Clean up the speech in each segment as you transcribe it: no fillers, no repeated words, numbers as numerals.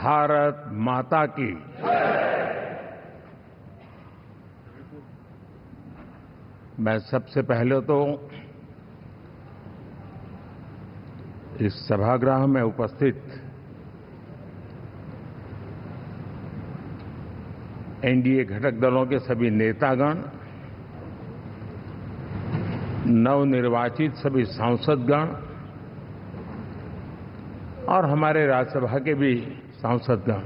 भारत माता की। मैं सबसे पहले तो इस सभागृह में उपस्थित एनडीए घटक दलों के सभी नेतागण, नवनिर्वाचित सभी सांसदगण और हमारे राज्यसभा के भी सांसदगण,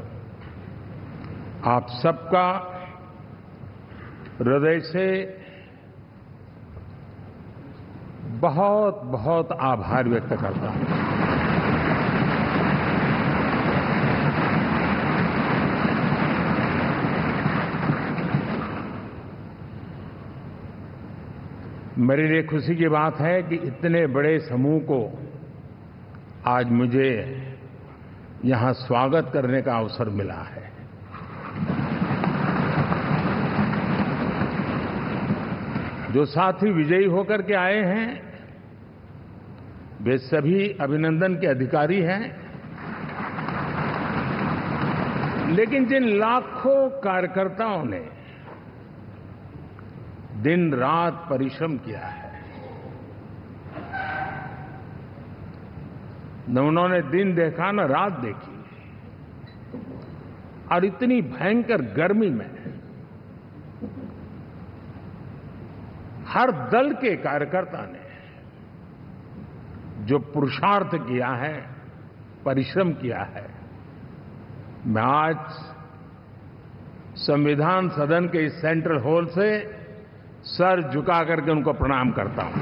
आप सबका हृदय से बहुत बहुत आभार व्यक्त करता हूं। मेरे लिए खुशी की बात है कि इतने बड़े समूह को आज मुझे यहां स्वागत करने का अवसर मिला है। जो साथी विजयी होकर के आए हैं वे सभी अभिनंदन के अधिकारी हैं, लेकिन जिन लाखों कार्यकर्ताओं ने दिन रात परिश्रम किया है, न उन्होंने दिन देखा न रात देखी, और इतनी भयंकर गर्मी में हर दल के कार्यकर्ता ने जो पुरुषार्थ किया है, परिश्रम किया है, मैं आज संविधान सदन के इस सेंट्रल हॉल से सर झुका करके उनको प्रणाम करता हूं।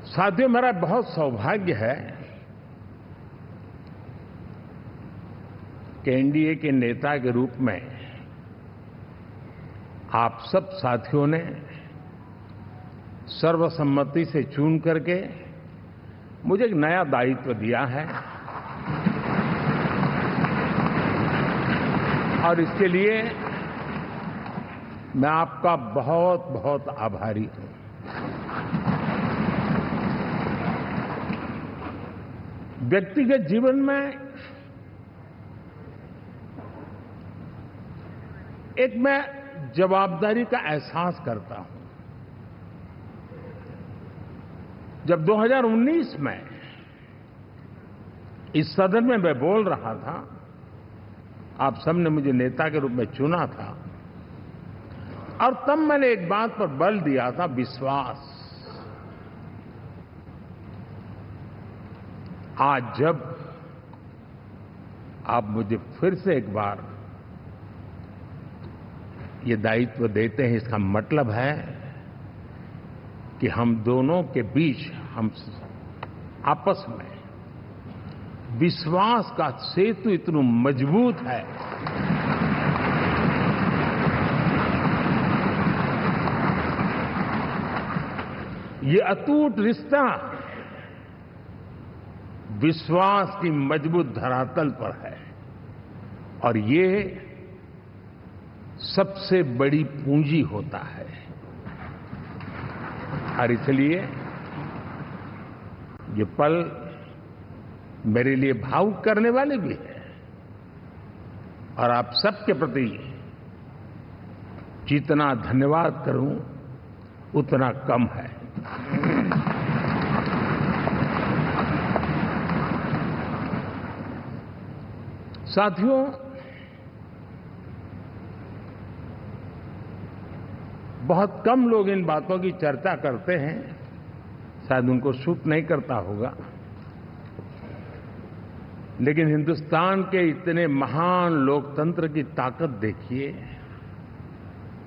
साथियों, मेरा बहुत सौभाग्य है कि एनडीए के नेता के रूप में आप सब साथियों ने सर्वसम्मति से चुन करके मुझे एक नया दायित्व दिया है, और इसके लिए मैं आपका बहुत बहुत आभारी हूं। व्यक्तिगत जीवन में एक मैं जवाबदारी का एहसास करता हूं। जब 2019 में इस सदन में मैं बोल रहा था, आप सबने मुझे नेता के रूप में चुना था, और तब मैंने एक बात पर बल दिया था, विश्वास। आज जब आप मुझे फिर से एक बार ये दायित्व देते हैं, इसका मतलब है कि हम दोनों के बीच, हम आपस में विश्वास का सेतु इतना मजबूत है ये अटूट रिश्ता विश्वास की मजबूत धरातल पर है, और ये सबसे बड़ी पूंजी होता है। और इसलिए ये पल मेरे लिए भावुक करने वाले भी हैं, और आप सबके प्रति जितना धन्यवाद करूं उतना कम है। साथियों, बहुत कम लोग इन बातों की चर्चा करते हैं, शायद उनको सूट नहीं करता होगा, लेकिन हिंदुस्तान के इतने महान लोकतंत्र की ताकत देखिए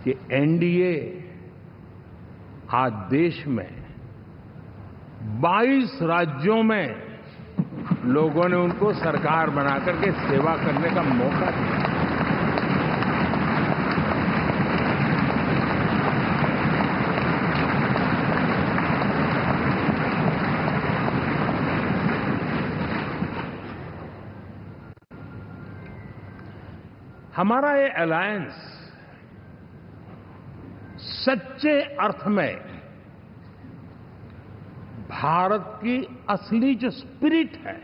कि एनडीए आज देश में 22 राज्यों में लोगों ने उनको सरकार बनाकर के सेवा करने का मौका दिया। हमारा ये अलायंस सच्चे अर्थ में भारत की असली जो स्पिरिट है,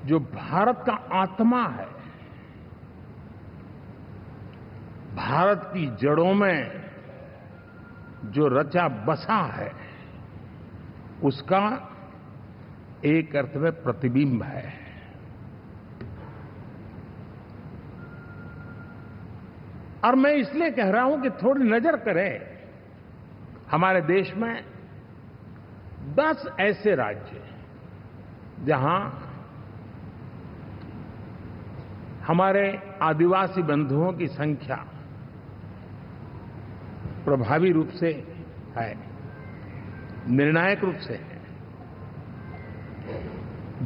जो भारत का आत्मा है, भारत की जड़ों में जो रचा बसा है, उसका एक अर्थ में प्रतिबिंब है। और मैं इसलिए कह रहा हूं कि थोड़ी नजर करें, हमारे देश में 10 ऐसे राज्य जहां हमारे आदिवासी बंधुओं की संख्या प्रभावी रूप से है, निर्णायक रूप से है,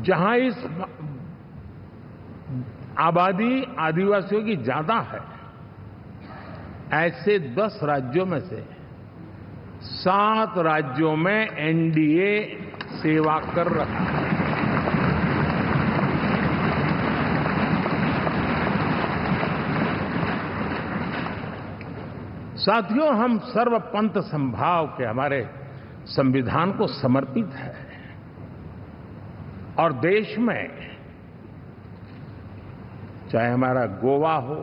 जहां इस आबादी आदिवासियों की ज्यादा है, ऐसे 10 राज्यों में से 7 राज्यों में एनडीए सेवा कर रहा है। साथियों, हम सर्वपंथ संभाव के हमारे संविधान को समर्पित है और देश में चाहे हमारा गोवा हो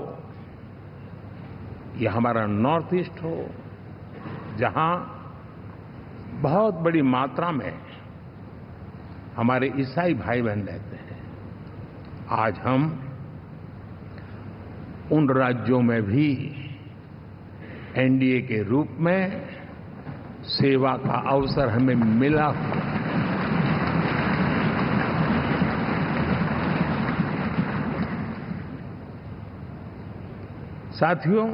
या हमारा नॉर्थ ईस्ट हो, जहां बहुत बड़ी मात्रा में हमारे ईसाई भाई बहन रहते हैं, आज हम उन राज्यों में भी एनडीए के रूप में सेवा का अवसर हमें मिला। साथियों,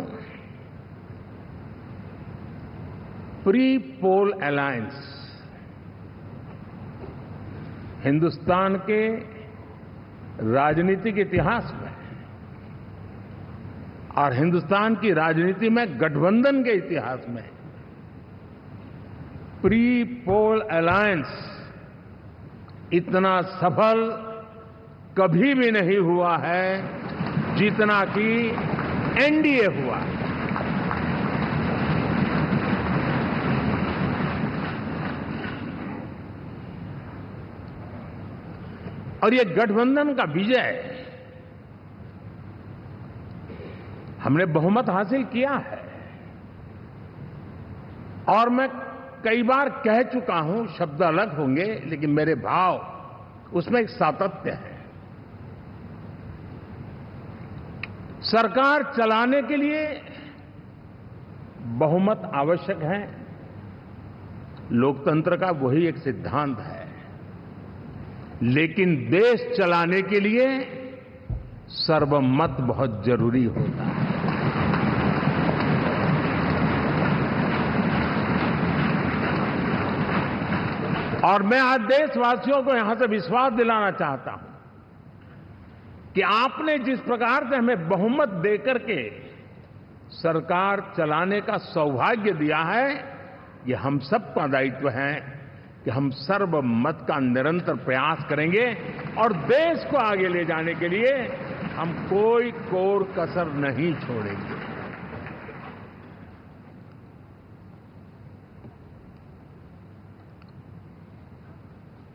प्री पोल अलायंस हिंदुस्तान के राजनीतिक इतिहास में और हिंदुस्तान की राजनीति में गठबंधन के इतिहास में प्री पोल अलायंस इतना सफल कभी भी नहीं हुआ है जितना कि एनडीए हुआ। और ये गठबंधन का विजय, हमने बहुमत हासिल किया है और मैं कई बार कह चुका हूं, शब्द अलग होंगे लेकिन मेरे भाव उसमें एक सातत्य है। सरकार चलाने के लिए बहुमत आवश्यक है, लोकतंत्र का वही एक सिद्धांत है, लेकिन देश चलाने के लिए सर्वमत बहुत जरूरी होता है। और मैं आज देशवासियों को यहां से विश्वास दिलाना चाहता हूं कि आपने जिस प्रकार से हमें बहुमत देकर के सरकार चलाने का सौभाग्य दिया है, ये हम सबका दायित्व है कि हम सर्वमत का निरंतर प्रयास करेंगे और देश को आगे ले जाने के लिए हम कोई कोर कसर नहीं छोड़ेंगे।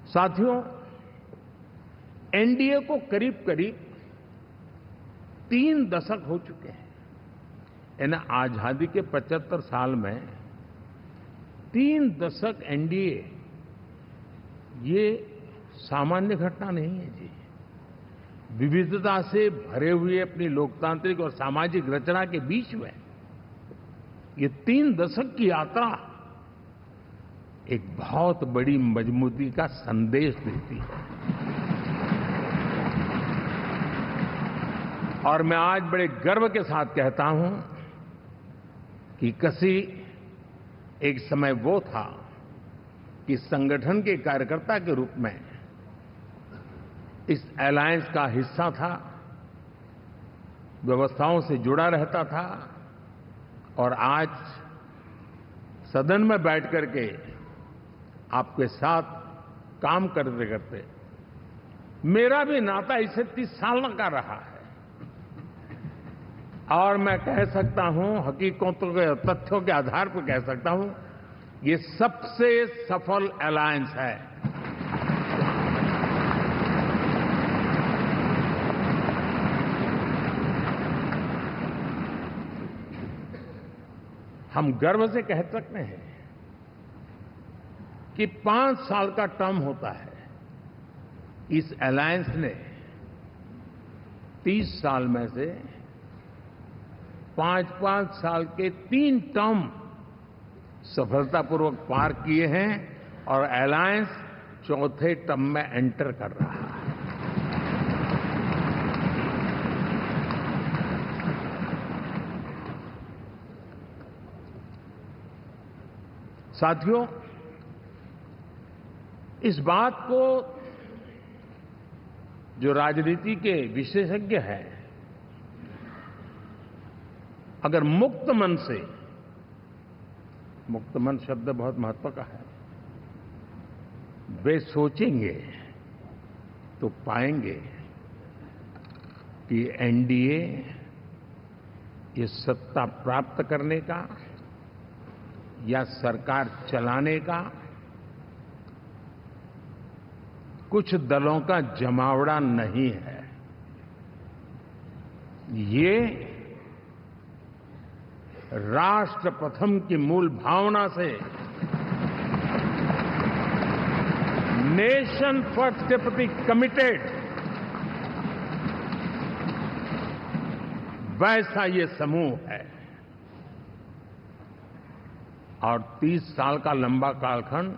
साथियों, एनडीए को करीब करीब 3 दशक हो चुके हैं। यानी आजादी के 75 साल में 3 दशक एनडीए, ये सामान्य घटना नहीं है जी। विविधता से भरे हुए अपनी लोकतांत्रिक और सामाजिक रचना के बीच में ये 3 दशक की यात्रा एक बहुत बड़ी मजबूती का संदेश देती है। और मैं आज बड़े गर्व के साथ कहता हूं कि किसी एक समय वो था कि संगठन के कार्यकर्ता के रूप में इस अलायंस का हिस्सा था, व्यवस्थाओं से जुड़ा रहता था और आज सदन में बैठ करके आपके साथ काम करते करते मेरा भी नाता इससे 30 साल का रहा है। और मैं कह सकता हूं, हकीकतों के तथ्यों के आधार पर कह सकता हूं, ये सबसे सफल अलायंस है। हम गर्व से कह सकते हैं कि 5 साल का टर्म होता है। इस अलायंस ने 30 साल में से 5-5 साल के 3 टर्म सफलतापूर्वक पार किए हैं और अलायंस चौथे टर्म में एंटर कर रहा है। साथियों, इस बात को जो राजनीति के विशेषज्ञ हैं, अगर मुक्त मन से, मुक्त मन शब्द बहुत महत्व का है, वे सोचेंगे तो पाएंगे कि एनडीए ये सत्ता प्राप्त करने का या सरकार चलाने का कुछ दलों का जमावड़ा नहीं है। ये राष्ट्र प्रथम की मूल भावना से, नेशन फर्स्ट के प्रति कमिटेड, वैसा ये समूह है। और 30 साल का लंबा कालखंड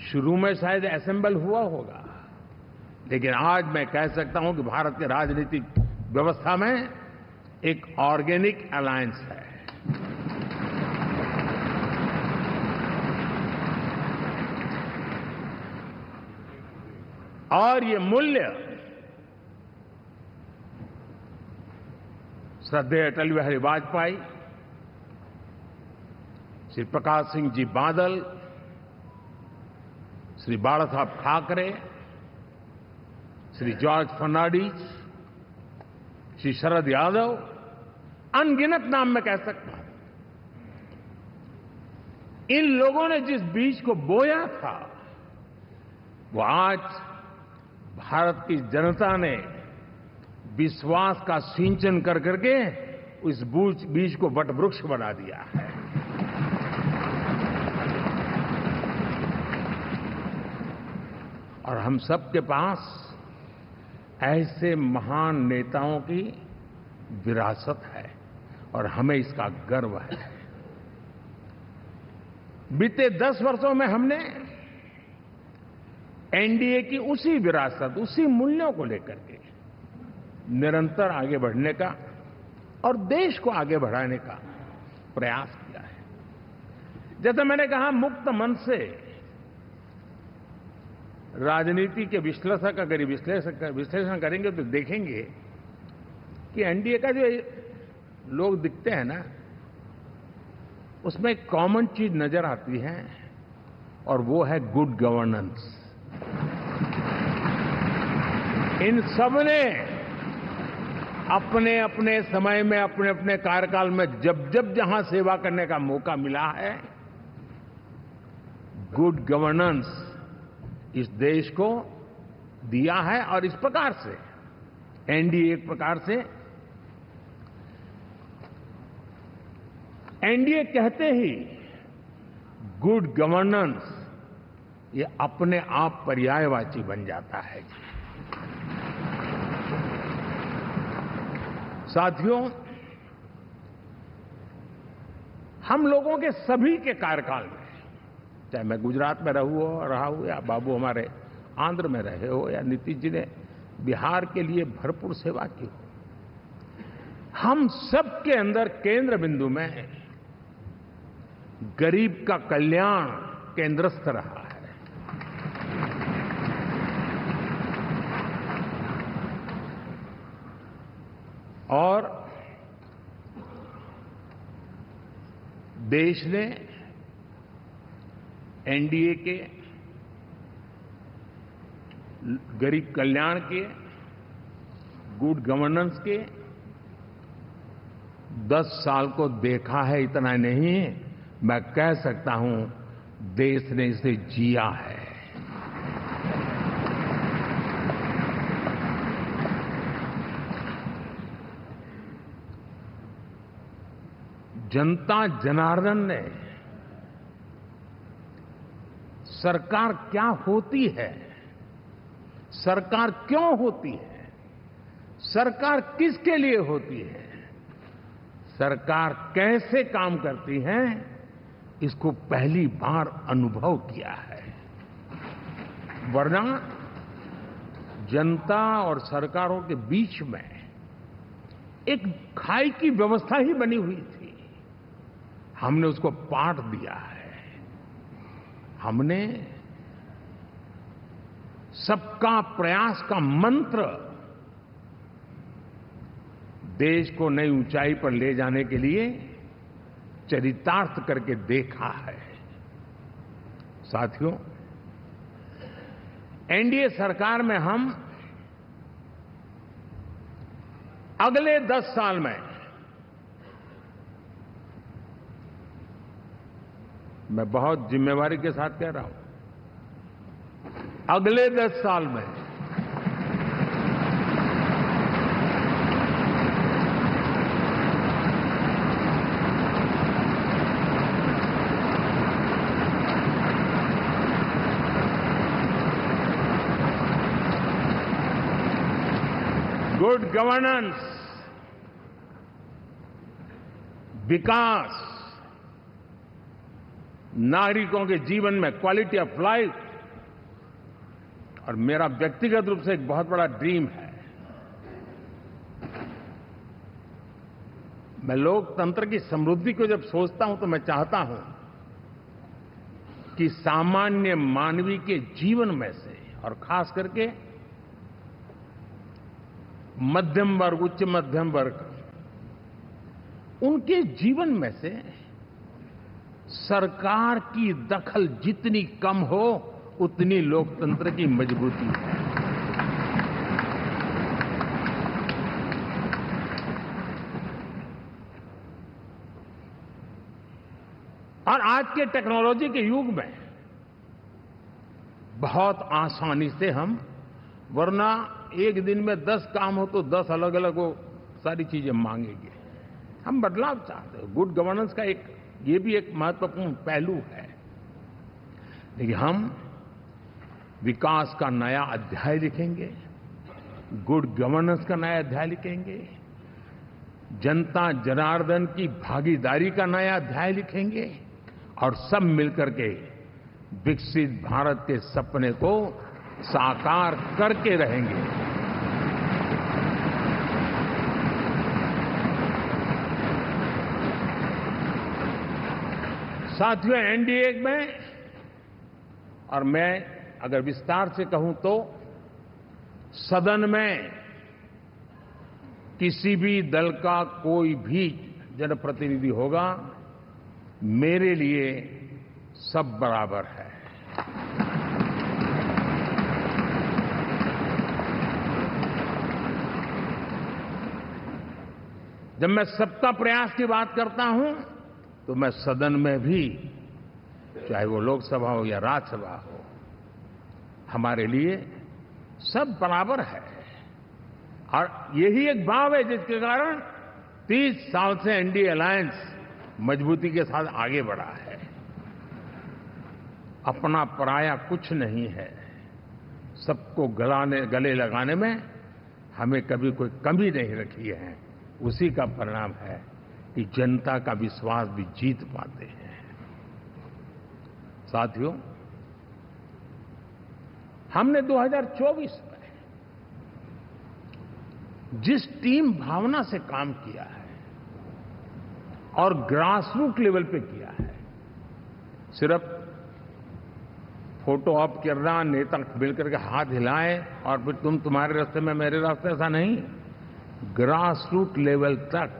शुरू में शायद असेंबल हुआ होगा, लेकिन आज मैं कह सकता हूं कि भारत के राजनीतिक व्यवस्था में एक ऑर्गेनिक अलायंस है। और ये मूल्य श्रद्धेय अटल बिहारी वाजपेयी, श्री प्रकाश सिंह जी बादल, श्री बाला साहब ठाकरे, श्री जॉर्ज फर्नांडिस, श्री शरद यादव, अनगिनत नाम में कह सकता हूं। इन लोगों ने जिस बीज को बोया था, वो आज भारत की जनता ने विश्वास का सिंचन कर करके उस बीज को वटवृक्ष बना दिया है। और हम सबके पास ऐसे महान नेताओं की विरासत है और हमें इसका गर्व है। बीते 10 वर्षों में हमने एनडीए की उसी विरासत, उसी मूल्यों को लेकर के निरंतर आगे बढ़ने का और देश को आगे बढ़ाने का प्रयास किया है। जैसे मैंने कहा, मुक्त मन से राजनीति के विश्लेषक अगर विश्लेषण करेंगे तो देखेंगे कि एनडीए का जो लोग दिखते हैं ना, उसमें एक कॉमन चीज नजर आती है और वो है गुड गवर्नेंस। इन सबने अपने अपने समय में, अपने अपने कार्यकाल में जब जब जहां सेवा करने का मौका मिला है, गुड गवर्नेंस इस देश को दिया है। और इस प्रकार से एनडीए एक प्रकार से, एनडीए कहते ही गुड गवर्नेंस ये अपने आप पर्यायवाची बन जाता है। साथियों, हम लोगों के सभी के कार्यकाल में, चाहे मैं गुजरात में रहा हूं या बाबू हमारे आंध्र में रहे हो या नीतीश जी ने बिहार के लिए भरपूर सेवा की हो, हम सबके अंदर केंद्र बिंदु में गरीब का कल्याण केंद्रस्थ रहा है। और देश ने एनडीए के गरीब कल्याण के, गुड गवर्नेंस के 10 साल को देखा है इतना नहीं, मैं कह सकता हूं देश ने इसे जिया है। जनता जनार्दन ने सरकार क्या होती है, सरकार क्यों होती है, सरकार किसके लिए होती है, सरकार कैसे काम करती है, इसको पहली बार अनुभव किया है। वरना जनता और सरकारों के बीच में एक खाई की व्यवस्था ही बनी हुई थी। हमने उसको पाट दिया है। हमने सबका प्रयास का मंत्र देश को नई ऊंचाई पर ले जाने के लिए चरितार्थ करके देखा है। साथियों, एनडीए सरकार में हम अगले 10 साल में, मैं बहुत जिम्मेवारी के साथ कह रहा हूं, अगले 10 साल में गुड गवर्नेंस, विकास, नागरिकों के जीवन में क्वालिटी ऑफ लाइफ, और मेरा व्यक्तिगत रूप से एक बहुत बड़ा ड्रीम है, मैं लोकतंत्र की समृद्धि को जब सोचता हूं तो मैं चाहता हूं कि सामान्य मानवीय के जीवन में से, और खास करके मध्यम वर्ग, उच्च मध्यम वर्ग, उनके जीवन में से सरकार की दखल जितनी कम हो उतनी लोकतंत्र की मजबूती है। और आज के टेक्नोलॉजी के युग में बहुत आसानी से हम, वरना एक दिन में 10 काम हो तो 10 अलग अलग वो सारी चीजें मांगेंगे। हम बदलाव चाहते हैं। गुड गवर्नेंस का ये भी एक महत्वपूर्ण पहलू है। लेकिन हम विकास का नया अध्याय लिखेंगे, गुड गवर्नेंस का नया अध्याय लिखेंगे, जनता जनार्दन की भागीदारी का नया अध्याय लिखेंगे, और सब मिलकर के विकसित भारत के सपने को साकार करके रहेंगे। साथियों, एनडीए में, और मैं अगर विस्तार से कहूं तो सदन में किसी भी दल का कोई भी जनप्रतिनिधि होगा, मेरे लिए सब बराबर है। जब मैं सबका प्रयास की बात करता हूं तो मैं सदन में भी, चाहे वो लोकसभा हो या राज्यसभा हो, हमारे लिए सब बराबर है। और यही एक भाव है जिसके कारण 30 साल से एनडीए अलायंस मजबूती के साथ आगे बढ़ा है। अपना पराया कुछ नहीं है। सबको गले लगाने में हमें कभी कोई कमी नहीं रखी है। उसी का परिणाम है कि जनता का विश्वास भी जीत पाते हैं। साथियों, हमने 2024 में जिस टीम भावना से काम किया है और ग्रासरूट लेवल पे किया है, सिर्फ फोटो ऑप करना, नेता मिलकर के हाथ हिलाएं और फिर तुम्हारे रास्ते में मेरे रास्ते, ऐसा नहीं। ग्रासरूट लेवल तक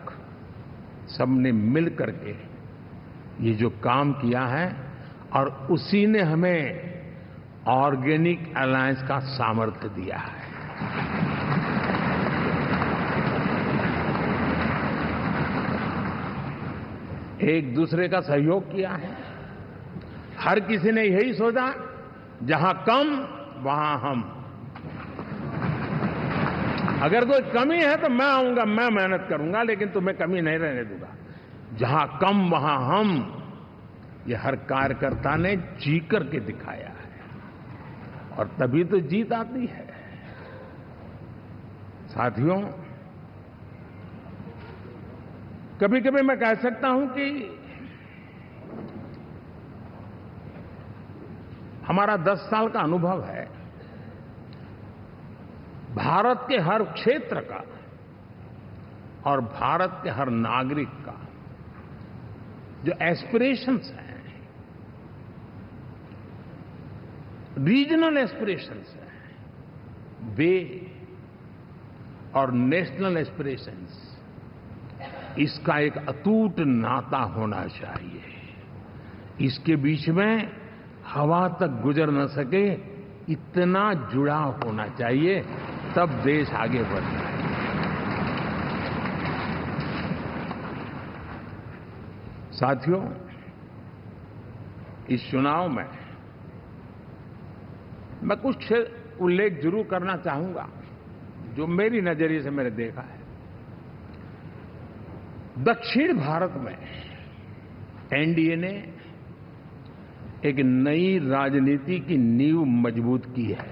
सबने मिल करके ये जो काम किया है, और उसी ने हमें ऑर्गेनिक अलायंस का सामर्थ्य दिया है। एक दूसरे का सहयोग किया है। हर किसी ने यही सोचा, जहां कम वहां हम। अगर कोई कमी है तो मैं आऊंगा, मैं मेहनत करूंगा, लेकिन तुम्हें कमी नहीं रहने दूंगा। जहां कम वहां हम, ये हर कार्यकर्ता ने जी करके दिखाया है, और तभी तो जीत आती है। साथियों, कभी कभी मैं कह सकता हूं कि हमारा 10 साल का अनुभव है, भारत के हर क्षेत्र का और भारत के हर नागरिक का जो एस्पिरेशंस हैं, रीजनल एस्पिरेशंस हैं, वे और नेशनल एस्पिरेशंस, इसका एक अटूट नाता होना चाहिए। इसके बीच में हवा तक गुजर न सके, इतना जुड़ाव होना चाहिए, तब देश आगे बढ़ता है। साथियों, इस चुनाव में मैं कुछ उल्लेख जरूर करना चाहूंगा जो मेरी नजरिए से मैंने देखा है। दक्षिण भारत में एनडीए ने एक नई राजनीति की नींव मजबूत की है।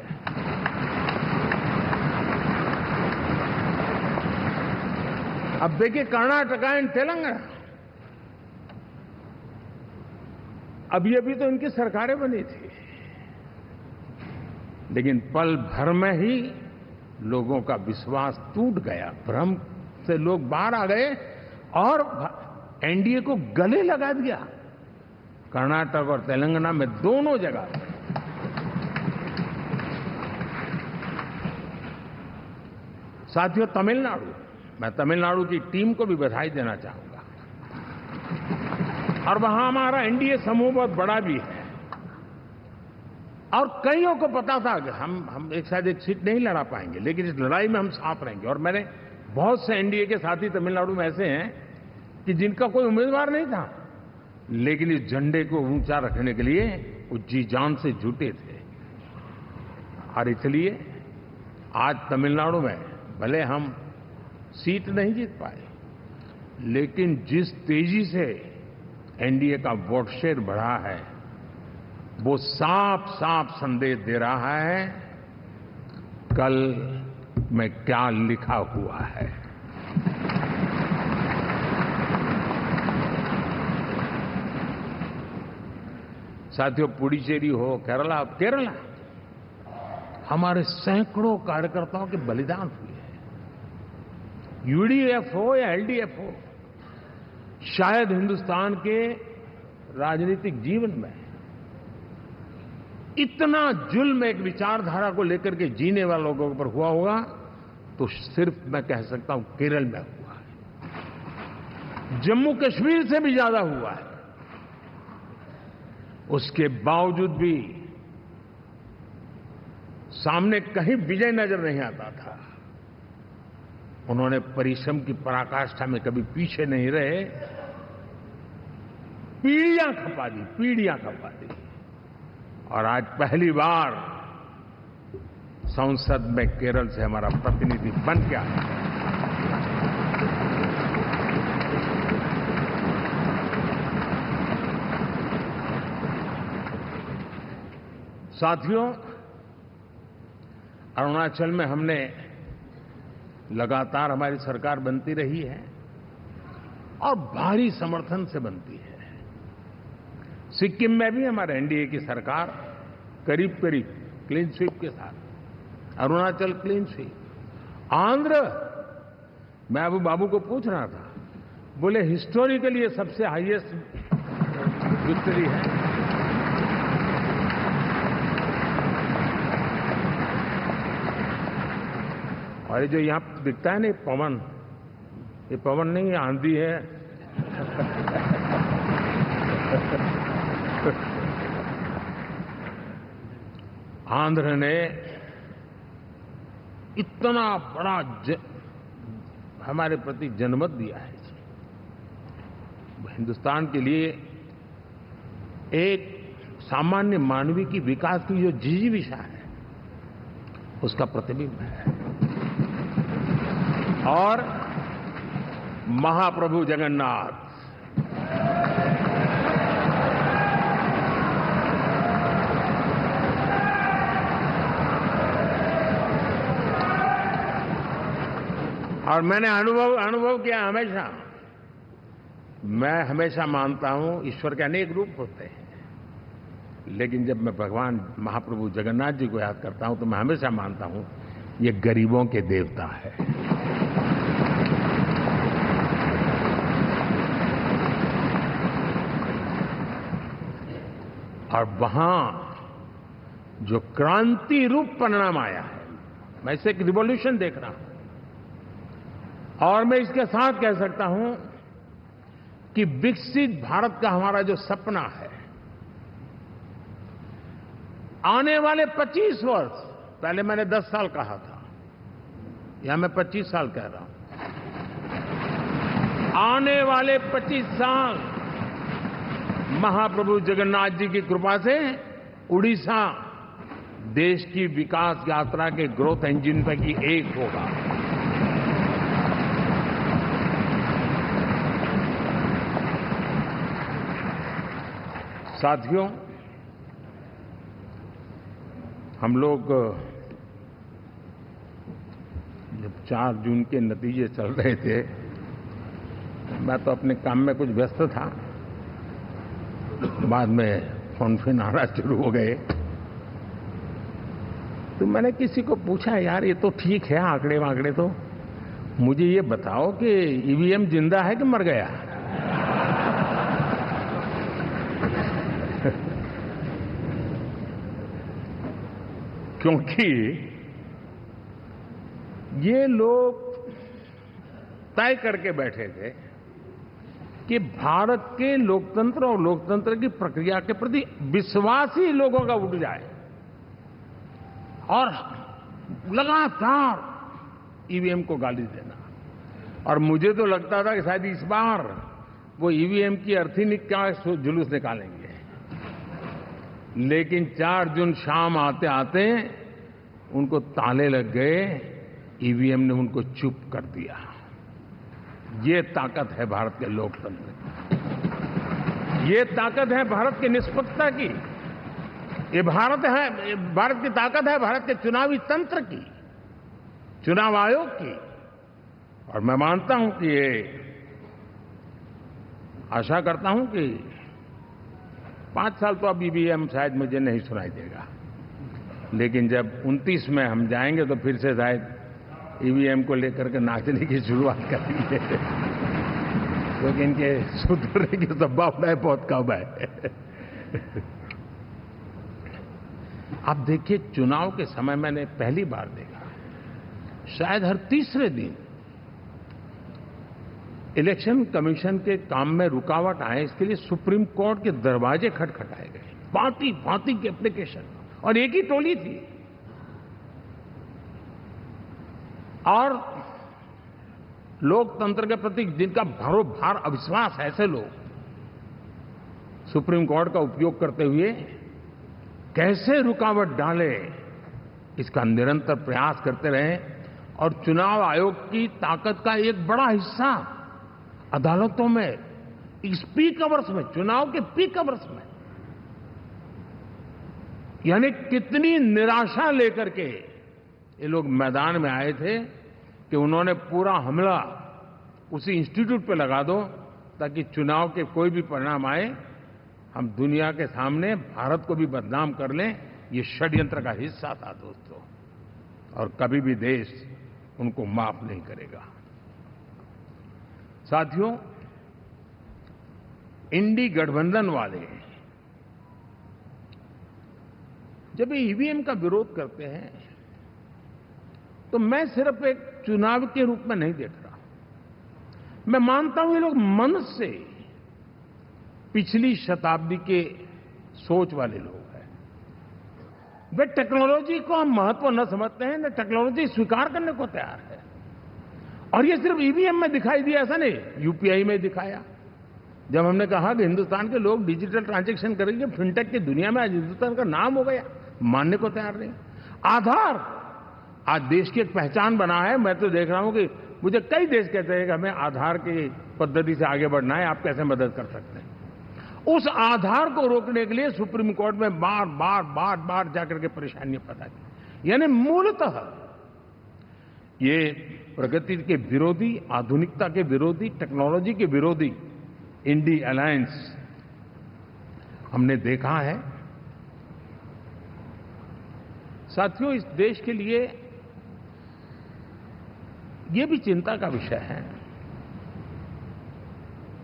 अब देखिए, कर्नाटक एंड तेलंगाना, अब ये भी तो इनकी सरकारें बनी थी, लेकिन पल भर में ही लोगों का विश्वास टूट गया, भ्रम से लोग बाहर आ गए और एनडीए को गले लगा दिया। कर्नाटक और तेलंगाना में दोनों जगह साथियों, तमिलनाडु, मैं तमिलनाडु की टीम को भी बधाई देना चाहूंगा, और वहां हमारा एनडीए समूह बहुत बड़ा भी है, और कईयों को पता था कि हम एक साथ एक सीट नहीं लड़ा पाएंगे, लेकिन इस लड़ाई में हम साथ रहेंगे। और मैंने बहुत से एनडीए के साथी तमिलनाडु में ऐसे हैं कि जिनका कोई उम्मीदवार नहीं था, लेकिन इस झंडे को ऊंचा रखने के लिए वो जी जान से जुटे थे। और इसलिए आज तमिलनाडु में भले हम सीट नहीं जीत पाए, लेकिन जिस तेजी से एनडीए का वोट शेयर बढ़ा है, वो साफ साफ संदेश दे रहा है कल में क्या लिखा हुआ है। साथियों, पुडुचेरी हो, केरला, हमारे सैकड़ों कार्यकर्ताओं के बलिदान हुए हैं। यूडीएफ हो या एलडीएफ हो, शायद हिंदुस्तान के राजनीतिक जीवन में इतना जुल्म एक विचारधारा को लेकर के जीने वाले लोगों पर हुआ होगा तो सिर्फ मैं कह सकता हूं केरल में हुआ है। जम्मू कश्मीर से भी ज्यादा हुआ है। उसके बावजूद भी सामने कहीं विजय नजर नहीं आता था। उन्होंने परिश्रम की पराकाष्ठा में कभी पीछे नहीं रहे, पीढ़ियां खपा दी, और आज पहली बार संसद में केरल से हमारा प्रतिनिधि बन के आया। साथियों, अरुणाचल में हमने लगातार, हमारी सरकार बनती रही है और भारी समर्थन से बनती है। सिक्किम में भी हमारे एनडीए की सरकार करीब क्लीन स्वीप के साथ, अरुणाचल क्लीन स्वीप। आंध्र, मैं अबू बाबू को पूछ रहा था, बोले हिस्टोरिकली ये सबसे हाईएस्ट विक्ट्री है। और ये जो यहां दिखता है ना पवन, ये पवन नहीं, आंधी है। आंध्र ने इतना बड़ा हमारे प्रति जनमत दिया है हिंदुस्तान के लिए एक सामान्य मानवी की विकास की जो जिजीविषा है, उसका प्रतिबिंब है। और महाप्रभु जगन्नाथ और मैंने अनुभव किया हमेशा, मैं हमेशा मानता हूं ईश्वर के अनेक रूप होते हैं, लेकिन जब मैं भगवान महाप्रभु जगन्नाथ जी को याद करता हूं तो मैं हमेशा मानता हूं ये गरीबों के देवता है। और वहां जो क्रांति रूप परिणाम आया है, मैं इसे एक रिवॉल्यूशन देख रहा हूं। और मैं इसके साथ कह सकता हूं कि विकसित भारत का हमारा जो सपना है, आने वाले 25 वर्ष, पहले मैंने 10 साल कहा था, यहां मैं 25 साल कह रहा हूं, आने वाले 25 साल महाप्रभु जगन्नाथ जी की कृपा से उड़ीसा देश की विकास यात्रा के ग्रोथ इंजन पैकी एक होगा। साथियों, हम लोग जब 4 जून के नतीजे चल रहे थे, मैं तो अपने काम में कुछ व्यस्त था, बाद में फोन आना शुरू हो गए, तो मैंने किसी को पूछा, यार ये तो ठीक है आंकड़े वांकड़े, तो मुझे ये बताओ कि ईवीएम जिंदा है कि मर गया? क्योंकि ये लोग तय करके बैठे थे कि भारत के लोकतंत्र और लोकतंत्र की प्रक्रिया के प्रति विश्वास ही लोगों का उठ जाए, और लगातार ईवीएम को गाली देना। और मुझे तो लगता था कि शायद इस बार वो ईवीएम की अर्थी का जुलूस निकालेंगे, लेकिन 4 जून शाम आते आते उनको ताले लग गए, ईवीएम ने उनको चुप कर दिया। ये ताकत है भारत के लोकतंत्र की, ये ताकत है भारत की निष्पक्षता की, ये भारत की ताकत है भारत के चुनावी तंत्र की, चुनाव आयोग की। और मैं मानता हूं कि ये आशा करता हूं कि 5 साल तो अब ईवीएम शायद मुझे नहीं सुनाई देगा, लेकिन जब 29 में हम जाएंगे तो फिर से शायद ईवीएम को लेकर के नाचने की शुरुआत करेंगे, क्योंकि इनके सुधरने की संभावना बहुत कम है। आप देखिए, चुनाव के समय मैंने पहली बार देखा, शायद हर तीसरे दिन इलेक्शन कमीशन के काम में रुकावट आए, इसके लिए सुप्रीम कोर्ट के दरवाजे खटखटाए गए, भांति भांति की एप्लीकेशन, और एक ही टोली थी। और लोकतंत्र के प्रति जिनका भरोभार अविश्वास है, ऐसे लोग सुप्रीम कोर्ट का उपयोग करते हुए कैसे रुकावट डाले, इसका निरंतर प्रयास करते रहे। और चुनाव आयोग की ताकत का एक बड़ा हिस्सा अदालतों में, इस पीक अवर्स में, चुनाव के पीक अवर्स में, यानी कितनी निराशा लेकर के ये लोग मैदान में आए थे कि उन्होंने पूरा हमला उसी इंस्टीट्यूट पे लगा दो, ताकि चुनाव के कोई भी परिणाम आए, हम दुनिया के सामने भारत को भी बदनाम कर लें। ये षड्यंत्र का हिस्सा था दोस्तों, और कभी भी देश उनको माफ नहीं करेगा। साथियों, इंडी गठबंधन वाले जब ईवीएम का विरोध करते हैं तो मैं सिर्फ एक चुनाव के रूप में नहीं देख रहा। मैं मानता हूं ये लोग मन से पिछली शताब्दी के सोच वाले लोग हैं। वे टेक्नोलॉजी को हम महत्व न समझते हैं, न टेक्नोलॉजी स्वीकार करने को तैयार है। और ये सिर्फ ईवीएम में दिखाई दिया ऐसा नहीं, यूपीआई में दिखाया, जब हमने कहा कि हिंदुस्तान के लोग डिजिटल ट्रांजैक्शन करेंगे, फिनटेक की दुनिया में आज हिंदुस्तान का नाम हो गया, मानने को तैयार नहीं। आधार आज देश की एक पहचान बना है। मैं तो देख रहा हूं कि मुझे कई देश कहते हैं कि हमें आधार की पद्धति से आगे बढ़ना है, आप कैसे मदद कर सकते हैं। उस आधार को रोकने के लिए सुप्रीम कोर्ट में बार बार जाकर के परेशानियां पैदा की। यानी मूलतः ये प्रगति के विरोधी, आधुनिकता के विरोधी, टेक्नोलॉजी के विरोधी इंडी अलायंस हमने देखा है। साथियों, इस देश के लिए ये भी चिंता का विषय है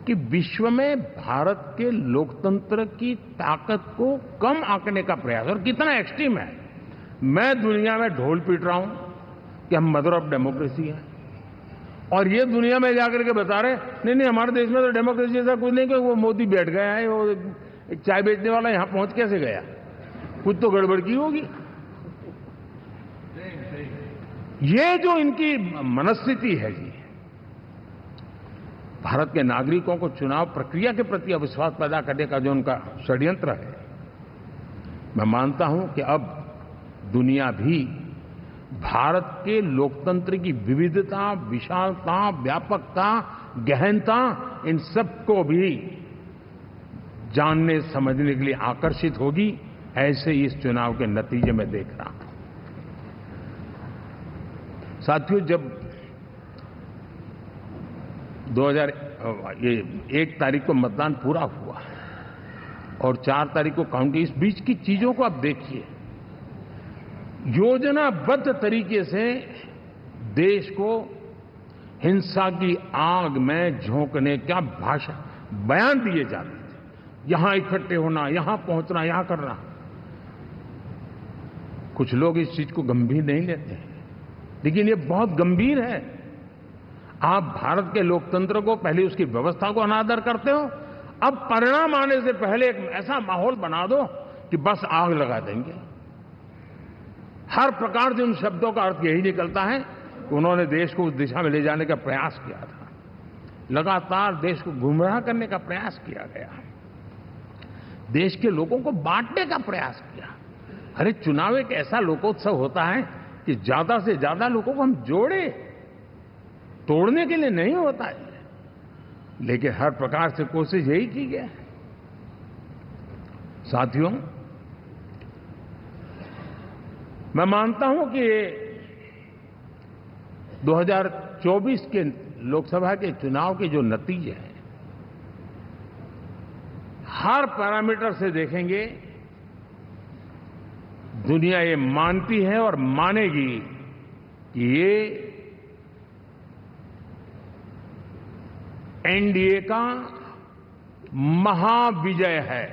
कि विश्व में भारत के लोकतंत्र की ताकत को कम आंकने का प्रयास, और कितना एक्सट्रीम है। मैं दुनिया में ढोल पीट रहा हूं कि हम मदर ऑफ डेमोक्रेसी है, और ये दुनिया में जाकर के बता रहे नहीं हमारे देश में तो डेमोक्रेसी ऐसा कुछ नहीं, कि वो मोदी बैठ गया है, वो एक चाय बेचने वाला यहां पहुंच कैसे गया, कुछ तो गड़बड़ की होगी। ये जो इनकी मनस्थिति है जी, भारत के नागरिकों को चुनाव प्रक्रिया के प्रति अविश्वास पैदा करने का जो उनका षड्यंत्र है, मैं मानता हूं कि अब दुनिया भी भारत के लोकतंत्र की विविधता, विशालता, व्यापकता, गहनता, इन सबको भी जानने समझने के लिए आकर्षित होगी। ऐसे ही इस चुनाव के नतीजे में देख रहा हूं। साथियों, जब 1 तारीख को मतदान पूरा हुआ और 4 तारीख को काउंटिंग, इस बीच की चीजों को आप देखिए। योजनाबद्ध तरीके से देश को हिंसा की आग में झोंकने का बयान दिए जाते थे। यहां इकट्ठे होना, यहां पहुंचना, यहां करना। कुछ लोग इस चीज को गंभीर नहीं लेते हैं, लेकिन ये बहुत गंभीर है। आप भारत के लोकतंत्र को, पहले उसकी व्यवस्था को अनादर करते हो, अब परिणाम आने से पहले एक ऐसा माहौल बना दो कि बस आग लगा देंगे। हर प्रकार से उन शब्दों का अर्थ यही निकलता है कि उन्होंने देश को उस दिशा में ले जाने का प्रयास किया था। लगातार देश को गुमराह करने का प्रयास किया गया, देश के लोगों को बांटने का प्रयास किया। अरे, चुनाव एक ऐसा लोकोत्सव होता है कि ज्यादा से ज्यादा लोगों को हम जोड़े, तोड़ने के लिए नहीं होता है। लेकिन हर प्रकार से कोशिश यही की गई। साथियों, मैं मानता हूं कि 2024 के लोकसभा के चुनाव के जो नतीजे हैं, हर पैरामीटर से देखेंगे, दुनिया ये मानती है और मानेगी कि ये एनडीए का महाविजय है।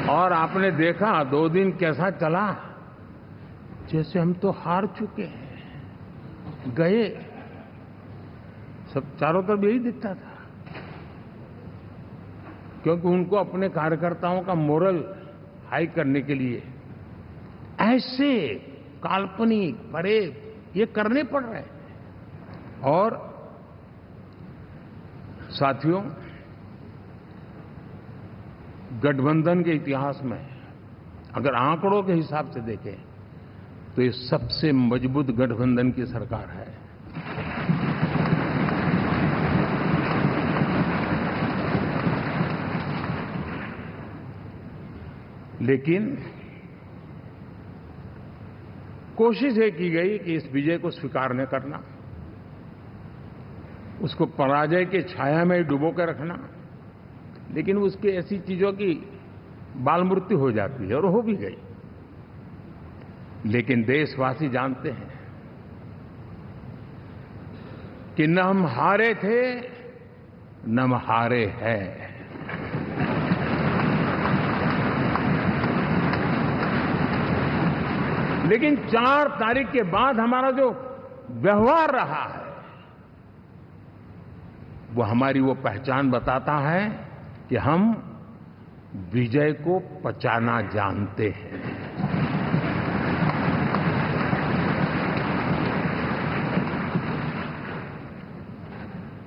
और आपने देखा 2 दिन कैसा चला, जैसे हम तो हार चुके हैं, गए। सब चारों तरफ यही दिखता था, क्योंकि उनको अपने कार्यकर्ताओं का मोरल हाई करने के लिए ऐसे काल्पनिक परेड ये करने पड़ रहे हैं। और साथियों, गठबंधन के इतिहास में अगर आंकड़ों के हिसाब से देखें तो ये सबसे मजबूत गठबंधन की सरकार है। लेकिन कोशिश ये की गई कि इस विजय को स्वीकार न करना, उसको पराजय के छाया में डुबो के रखना। लेकिन उसकी ऐसी चीजों की बाल मृत्यु हो जाती है, और हो भी गई। लेकिन देशवासी जानते हैं कि न हम हारे थे, न हम हारे हैं। लेकिन 4 तारीख के बाद हमारा जो व्यवहार रहा है, वो हमारी वो पहचान बताता है कि हम विजय को पचाना जानते हैं।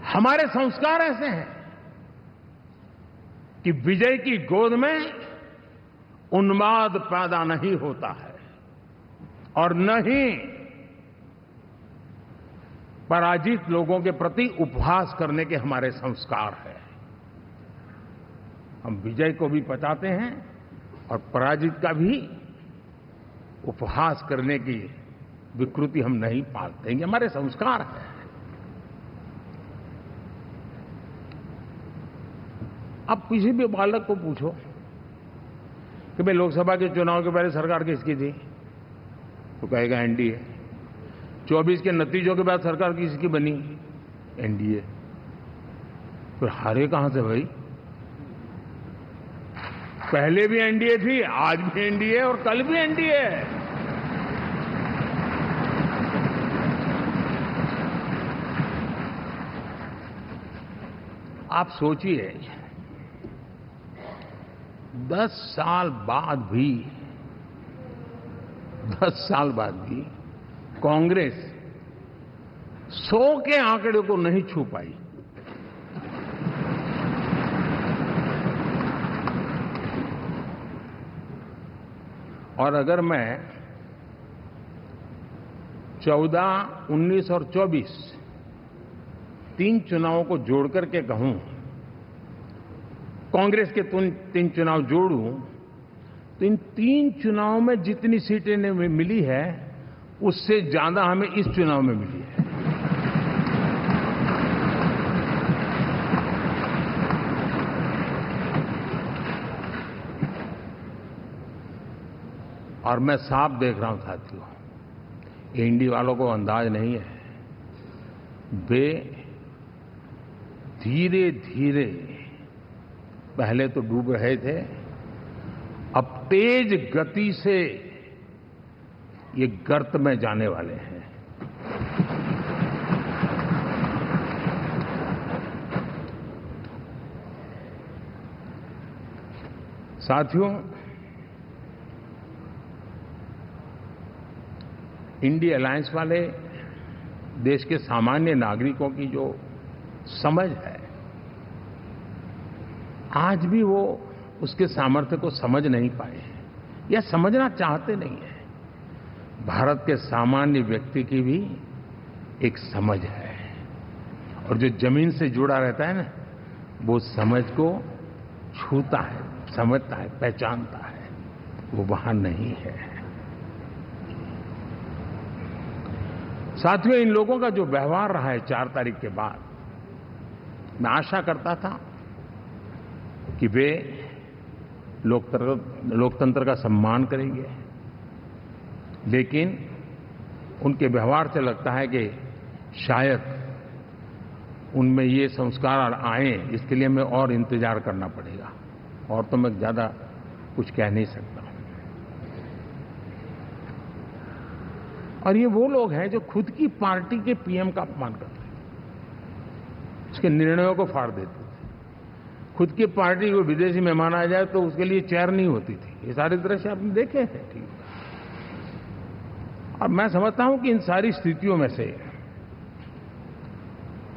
हमारे संस्कार ऐसे हैं कि विजय की गोद में उन्माद पैदा नहीं होता है और न ही पराजित लोगों के प्रति उपहास करने के हमारे संस्कार हैं। हम विजय को भी पचाते हैं और पराजित का भी उपहास करने की विकृति हम नहीं पालते। ये हमारे संस्कार हैं। अब किसी भी बालक को पूछो कि भाई लोकसभा के चुनाव के पहले सरकार किसकी थी, तो कहेगा एनडीए। 24 के नतीजों के बाद सरकार किसकी बनी, एनडीए। फिर हारे कहां से भाई? पहले भी एनडीए थी, आज भी एनडीए और कल भी एनडीए है। आप सोचिए 10 साल बाद भी कांग्रेस 100 के आंकड़े को नहीं छू पाई। और अगर मैं 14, 19 और 24 तीन चुनावों को जोड़ करके कहूं, कांग्रेस के 3 चुनाव जोड़ूं, तो इन 3 चुनावों में जितनी सीटें मिली है उससे ज्यादा हमें इस चुनाव में मिली है। और मैं साफ देख रहा हूं साथियों, एनडीए वालों को अंदाज नहीं है। वे धीरे धीरे पहले तो डूब रहे थे, अब तेज गति से ये गर्त में जाने वाले हैं। साथियों, इंडिया अलायंस वाले देश के सामान्य नागरिकों की जो समझ है, आज भी वो उसके सामर्थ्य को समझ नहीं पाए हैं या समझना चाहते नहीं है। भारत के सामान्य व्यक्ति की भी एक समझ है और जो जमीन से जुड़ा रहता है ना, वो समझ को छूता है, समझता है, पहचानता है, वो वहां नहीं है। साथियों, इन लोगों का जो व्यवहार रहा है 4 तारीख के बाद, मैं आशा करता था कि वे लोकतंत्र का सम्मान करेंगे, लेकिन उनके व्यवहार से लगता है कि शायद उनमें ये संस्कार आए, इसके लिए हमें और इंतजार करना पड़ेगा। और तो मैं ज्यादा कुछ कह नहीं सकता। और ये वो लोग हैं जो खुद की पार्टी के पीएम का अपमान करते हैं, उसके निर्णयों को फाड़ देते थे। खुद की पार्टी को विदेशी मेहमान आ जाए तो उसके लिए चेयर नहीं होती थी। ये सारे दृश्य आपने देखे हैं, ठीक। और मैं समझता हूं कि इन सारी स्थितियों में से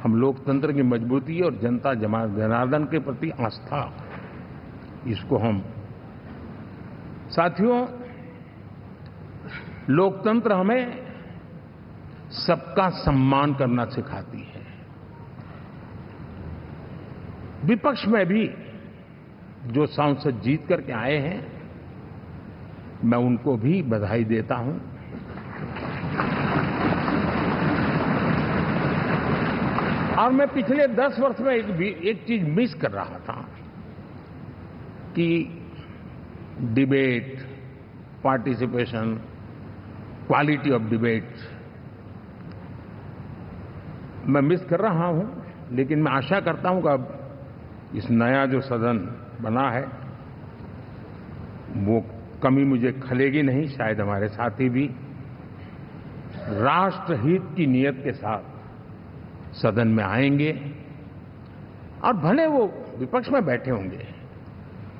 हम लोकतंत्र की मजबूती और जनता जनार्दन के प्रति आस्था, इसको हम, साथियों, लोकतंत्र हमें सबका सम्मान करना सिखाती है। विपक्ष में भी जो सांसद जीत करके आए हैं, मैं उनको भी बधाई देता हूं। और मैं पिछले 10 वर्ष में एक चीज मिस कर रहा था कि debate, participation, quality of debate मैं मिस कर रहा हूं। लेकिन मैं आशा करता हूं कि अब इस नया जो सदन बना है वो कमी मुझे खलेगी नहीं। शायद हमारे साथी भी राष्ट्रहित की नीयत के साथ सदन में आएंगे और भले वो विपक्ष में बैठे होंगे,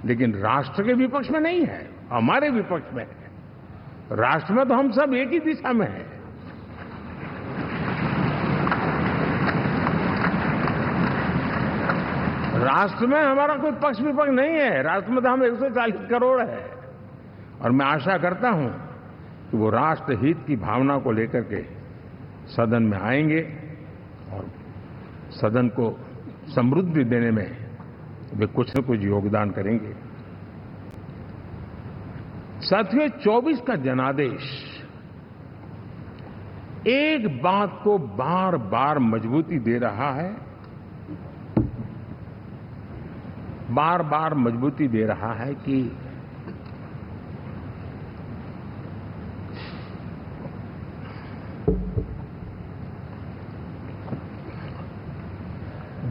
लेकिन राष्ट्र के विपक्ष में नहीं है, हमारे विपक्ष में है। राष्ट्र में तो हम सब एक ही दिशा में हैं। राष्ट्र में हमारा कोई पक्ष विपक्ष नहीं है। राष्ट्र में तो हम 140 करोड़ है। और मैं आशा करता हूं कि वो राष्ट्र हित की भावना को लेकर के सदन में आएंगे और सदन को समृद्धि देने में वे कुछ न कुछ योगदान करेंगे। साथियों, 24 का जनादेश एक बात को बार बार मजबूती दे रहा है, बार बार मजबूती दे रहा है कि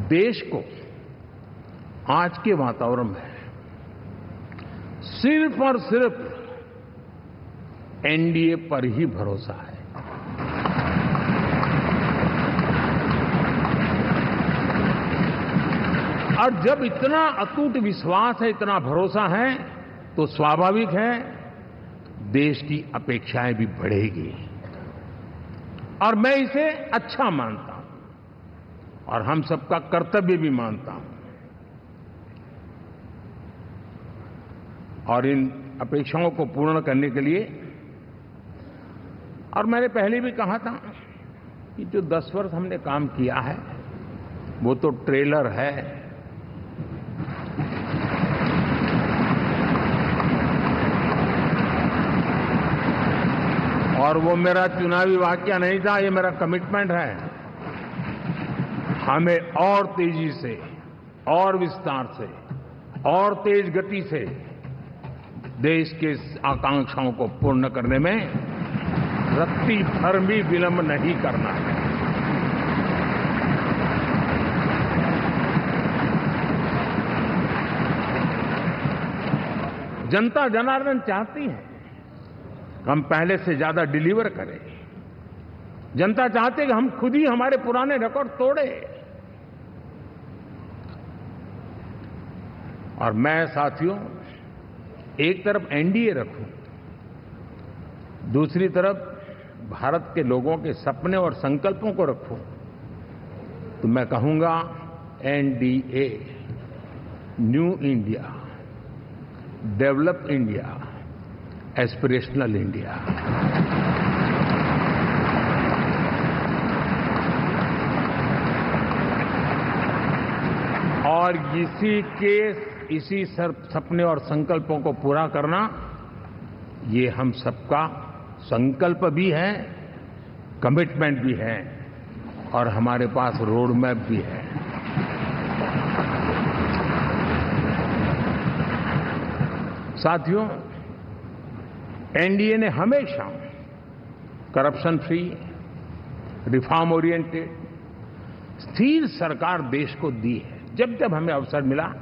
देश को आज के वातावरण में सिर्फ और सिर्फ एनडीए पर ही भरोसा है। और जब इतना अटूट विश्वास है, इतना भरोसा है, तो स्वाभाविक है देश की अपेक्षाएं भी बढ़ेगी। और मैं इसे अच्छा मानता हूं और हम सबका कर्तव्य भी मानता हूं। और इन अपेक्षाओं को पूर्ण करने के लिए, और मैंने पहले भी कहा था कि जो 10 वर्ष हमने काम किया है वो तो ट्रेलर है। और वो मेरा चुनावी वाक्य नहीं था, ये मेरा कमिटमेंट है। हमें और तेजी से, और विस्तार से, और तेज गति से देश के आकांक्षाओं को पूर्ण करने में रत्ती भर भी विलंब नहीं करना है। जनता जनार्दन चाहती है हम पहले से ज्यादा डिलीवर करें। जनता चाहती है कि हम खुद ही हमारे पुराने रिकॉर्ड तोड़े। और मैं साथियों एक तरफ एनडीए रखूं, दूसरी तरफ भारत के लोगों के सपने और संकल्पों को रखूं, तो मैं कहूंगा NDA, new India, develop India, aspirational India. और इसी सपने और संकल्पों को पूरा करना, ये हम सबका संकल्प भी है, कमिटमेंट भी है, और हमारे पास रोड मैप भी है। साथियों, एनडीए ने हमेशा करप्शन फ्री, रिफॉर्म ओरिएंटेड, स्थिर सरकार देश को दी है। जब जब हमें अवसर मिला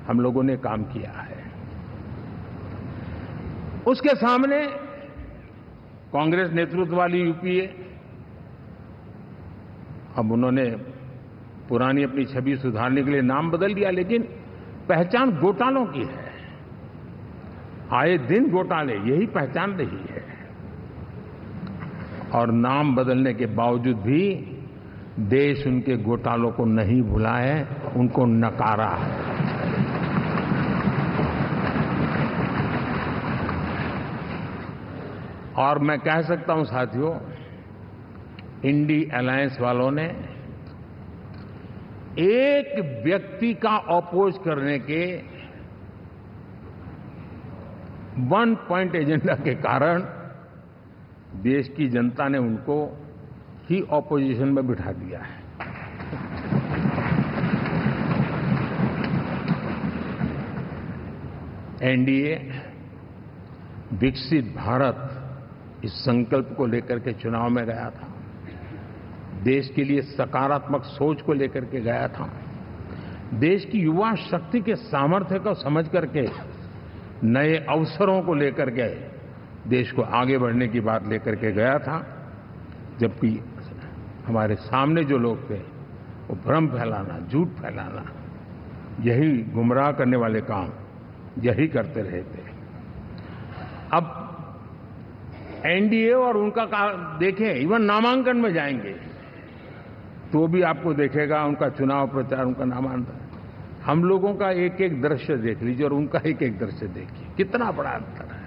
हम लोगों ने काम किया है। उसके सामने कांग्रेस नेतृत्व वाली यूपीए, अब उन्होंने पुरानी अपनी छवि सुधारने के लिए नाम बदल दिया, लेकिन पहचान घोटालों की है। आए दिन घोटाले, यही पहचान रही है। और नाम बदलने के बावजूद भी देश उनके घोटालों को नहीं भुला है, उनको नकारा है। और मैं कह सकता हूं साथियों, इंडी अलायंस वालों ने एक व्यक्ति का अपोज करने के वन पॉइंट एजेंडा के कारण देश की जनता ने उनको ही ऑपोजिशन में बिठा दिया है। एनडीए विकसित भारत इस संकल्प को लेकर के चुनाव में गया था। देश के लिए सकारात्मक सोच को लेकर के गया था। देश की युवा शक्ति के सामर्थ्य को समझ करके नए अवसरों को लेकर के देश को आगे बढ़ने की बात लेकर के गया था। जबकि हमारे सामने जो लोग थे वो भ्रम फैलाना, झूठ फैलाना, यही गुमराह करने वाले काम यही करते रहे थे। अब एनडीए और उनका देखें, इवन नामांकन में जाएंगे तो भी आपको देखेगा उनका चुनाव प्रचार, उनका नामांकन, हम लोगों का एक एक दृश्य देख लीजिए और उनका एक एक दृश्य देखिए, कितना बड़ा अंतर है।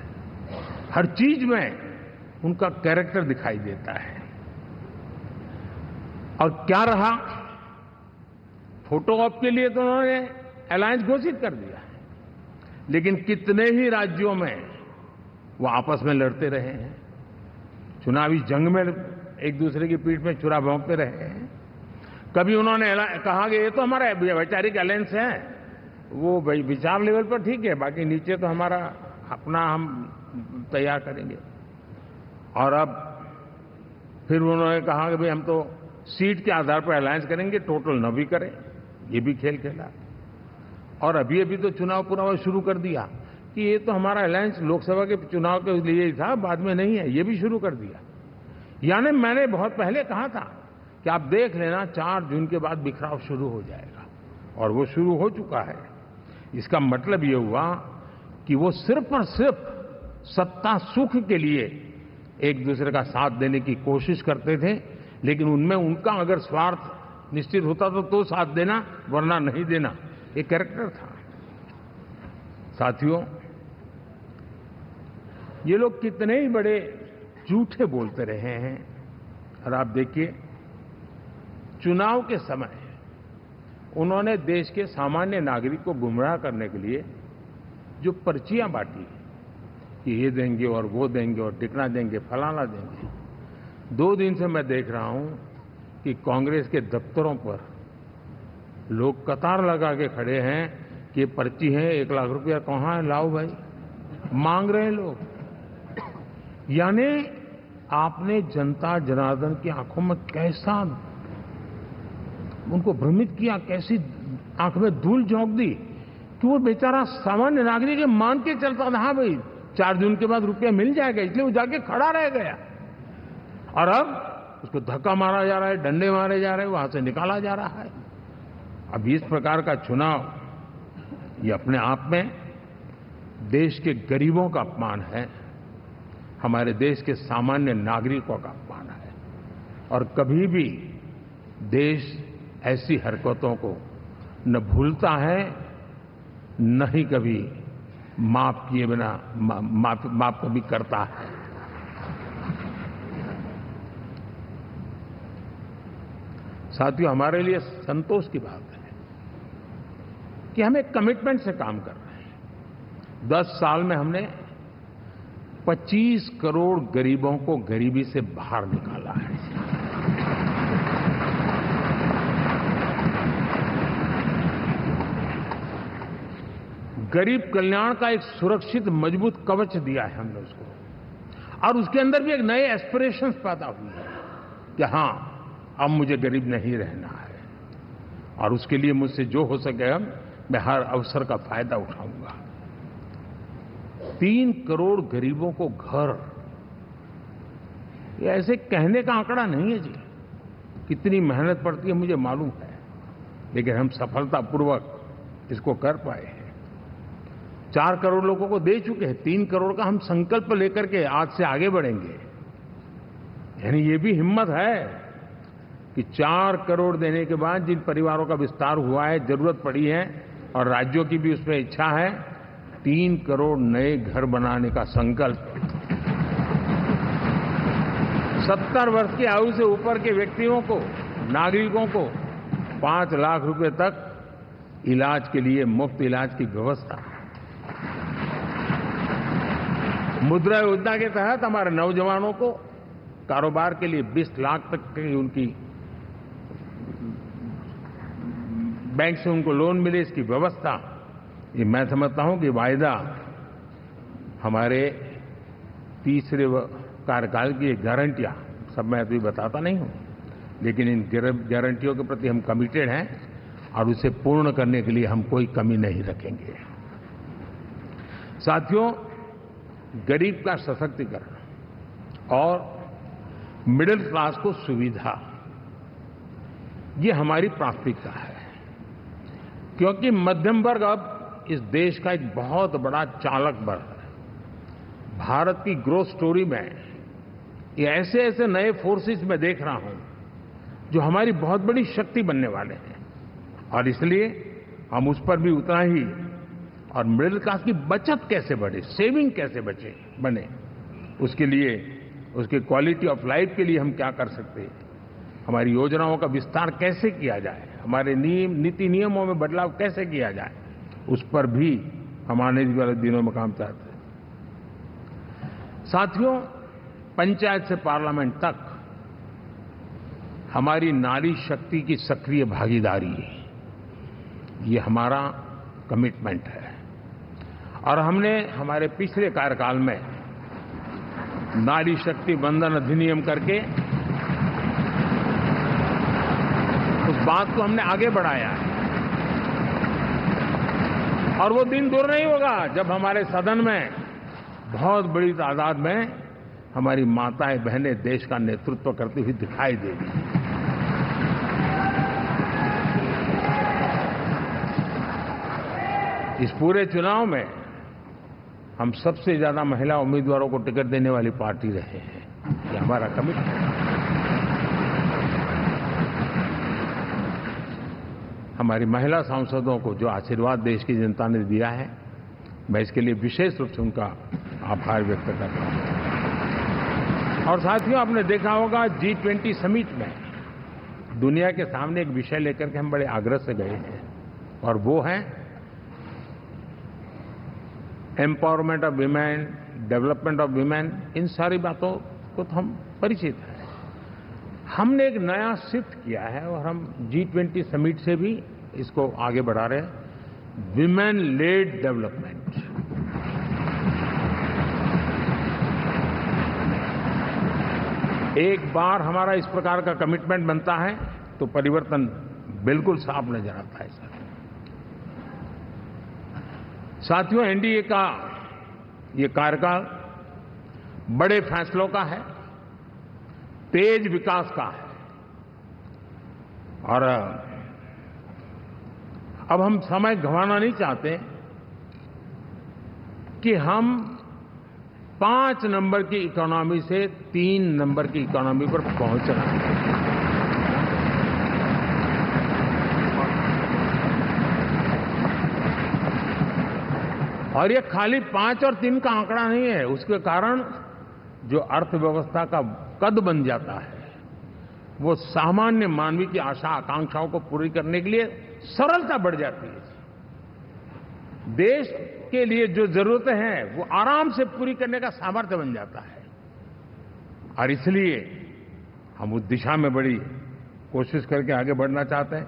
हर चीज में उनका कैरेक्टर दिखाई देता है। और क्या रहा, फोटो ऑप के लिए तो उन्होंने अलायंस घोषित कर दिया, लेकिन कितने ही राज्यों में वो आपस में लड़ते रहे हैं, चुनावी जंग में एक दूसरे की पीठ में छुरा भोंकते रहे हैं। कभी उन्होंने कहा कि ये तो हमारा वैचारिक अलायंस है, वो विचार लेवल पर ठीक है, बाकी नीचे तो हमारा अपना हम तैयार करेंगे। और अब फिर उन्होंने कहा कि भाई हम तो सीट के आधार पर अलायंस करेंगे, टोटल न भी करें, ये भी खेल खेला। और अभी अभी तो चुनाव पूरा शुरू कर दिया कि ये तो हमारा अलायंस लोकसभा के चुनाव के लिए ही था, बाद में नहीं है, ये भी शुरू कर दिया। यानी मैंने बहुत पहले कहा था कि आप देख लेना 4 जून के बाद बिखराव शुरू हो जाएगा, और वो शुरू हो चुका है। इसका मतलब ये हुआ कि वो सिर्फ और सिर्फ सत्ता सुख के लिए एक दूसरे का साथ देने की कोशिश करते थे, लेकिन उनमें उनका अगर स्वार्थ निश्चित होता तो साथ देना, वरना नहीं देना, ये कैरेक्टर था। साथियों, ये लोग कितने ही बड़े झूठे बोलते रहे हैं। और आप देखिए, चुनाव के समय उन्होंने देश के सामान्य नागरिक को गुमराह करने के लिए जो पर्चियां बांटी कि ये देंगे और वो देंगे और टिकना देंगे, फलाना देंगे, 2 दिन से मैं देख रहा हूं कि कांग्रेस के दफ्तरों पर लोग कतार लगा के खड़े हैं कि ये पर्ची है, 1 लाख रुपया कहां है, लाओ भाई, मांग रहे हैं लोग। यानी आपने जनता जनार्दन की आंखों में कैसा उनको भ्रमित किया, कैसी आंख में धूल झोंक दी कि वो बेचारा सामान्य नागरिक मान के चलता था, हाँ भाई 4 जून के बाद रुपया मिल जाएगा, इसलिए वो जाके खड़ा रह गया। और अब उसको धक्का मारा जा रहा है, डंडे मारे जा रहे हैं, वहां से निकाला जा रहा है। अब इस प्रकार का चुनाव, ये अपने आप में देश के गरीबों का अपमान है, हमारे देश के सामान्य नागरिकों का अपमान है। और कभी भी देश ऐसी हरकतों को न भूलता है, न ही कभी माफ किए बिना माफ कभी करता है। साथियों, हमारे लिए संतोष की बात है कि हम एक कमिटमेंट से काम कर रहे हैं। 10 साल में हमने 25 करोड़ गरीबों को गरीबी से बाहर निकाला है। गरीब कल्याण का एक सुरक्षित मजबूत कवच दिया है हमने उसको, और उसके अंदर भी एक नए एस्पिरेशंस पैदा हुए हैं कि हां, अब मुझे गरीब नहीं रहना है, और उसके लिए मुझसे जो हो सके मैं हर अवसर का फायदा उठाऊंगा। 3 करोड़ गरीबों को घर, ये ऐसे कहने का आंकड़ा नहीं है जी, कितनी मेहनत पड़ती है मुझे मालूम है, लेकिन हम सफलतापूर्वक इसको कर पाए हैं। 4 करोड़ लोगों को दे चुके हैं, 3 करोड़ का हम संकल्प लेकर के आज से आगे बढ़ेंगे। यानी ये भी हिम्मत है कि 4 करोड़ देने के बाद जिन परिवारों का विस्तार हुआ है, जरूरत पड़ी है, और राज्यों की भी उसमें इच्छा है, 3 करोड़ नए घर बनाने का संकल्प। 70 वर्ष की आयु से ऊपर के व्यक्तियों को, नागरिकों को 5 लाख रुपए तक इलाज के लिए मुफ्त इलाज की व्यवस्था। मुद्रा योजना के तहत हमारे नौजवानों को कारोबार के लिए 20 लाख तक की उनकी बैंक से उनको लोन मिले, इसकी व्यवस्था। ये मैं समझता हूं कि वायदा हमारे तीसरे कार्यकाल की गारंटियां, सब मैं अभी बताता नहीं हूं, लेकिन इन गारंटियों के प्रति हम कमिटेड हैं और उसे पूर्ण करने के लिए हम कोई कमी नहीं रखेंगे। साथियों, गरीब का सशक्तिकरण और मिडिल क्लास को सुविधा, ये हमारी प्राथमिकता है, क्योंकि मध्यम वर्ग अब इस देश का एक बहुत बड़ा चालक बल है। भारत की ग्रोथ स्टोरी में ये ऐसे ऐसे नए फोर्सेस मैं देख रहा हूं जो हमारी बहुत बड़ी शक्ति बनने वाले हैं, और इसलिए हम उस पर भी उतना ही, और मिडिल क्लास की बचत कैसे बढ़े, सेविंग कैसे बने, उसके लिए, उसकी क्वालिटी ऑफ लाइफ के लिए हम क्या कर सकते हैं, हमारी योजनाओं का विस्तार कैसे किया जाए, हमारे नीति नियमों में बदलाव कैसे किया जाए, उस पर भी हम आने वाले दिनों में काम चाहते हैं। साथियों, पंचायत से पार्लियामेंट तक हमारी नारी शक्ति की सक्रिय भागीदारी, ये हमारा कमिटमेंट है, और हमने हमारे पिछले कार्यकाल में नारी शक्ति वंदन अधिनियम करके उस बात को हमने आगे बढ़ाया है, और वो दिन दूर नहीं होगा जब हमारे सदन में बहुत बड़ी तादाद में हमारी माताएं बहनें देश का नेतृत्व करती हुई दिखाई देगी। इस पूरे चुनाव में हम सबसे ज्यादा महिला उम्मीदवारों को टिकट देने वाली पार्टी रहे हैं, ये हमारा कमिटमेंट है। हमारी महिला सांसदों को जो आशीर्वाद देश की जनता ने दिया है, मैं इसके लिए विशेष रूप से उनका आभार व्यक्त करता हूं। और साथियों, आपने देखा होगा G20 समिट में दुनिया के सामने एक विषय लेकर के हम बड़े आग्रह से गए हैं, और वो है empowerment of women, development of women. इन सारी बातों को तो हम परिचित हैं। हमने एक नया शिफ्ट किया है, और हम G20 समिट से भी इसको आगे बढ़ा रहे हैं, वीमेन लेड डेवलपमेंट। एक बार हमारा इस प्रकार का कमिटमेंट बनता है तो परिवर्तन बिल्कुल साफ नजर आता है। साथियों, एनडीए का ये कार्यकाल बड़े फैसलों का है, तेज विकास का है, और अब हम समय गंवाना नहीं चाहते कि हम 5 नंबर की इकोनॉमी से 3 नंबर की इकोनॉमी पर पहुंचना है। और ये खाली 5 और 3 का आंकड़ा नहीं है, उसके कारण जो अर्थव्यवस्था का कद बन जाता है, वो सामान्य मानवीय की आशा आकांक्षाओं को पूरी करने के लिए सरलता बढ़ जाती है। देश के लिए जो जरूरतें हैं वो आराम से पूरी करने का सामर्थ्य बन जाता है, और इसलिए हम उस दिशा में बड़ी कोशिश करके आगे बढ़ना चाहते हैं।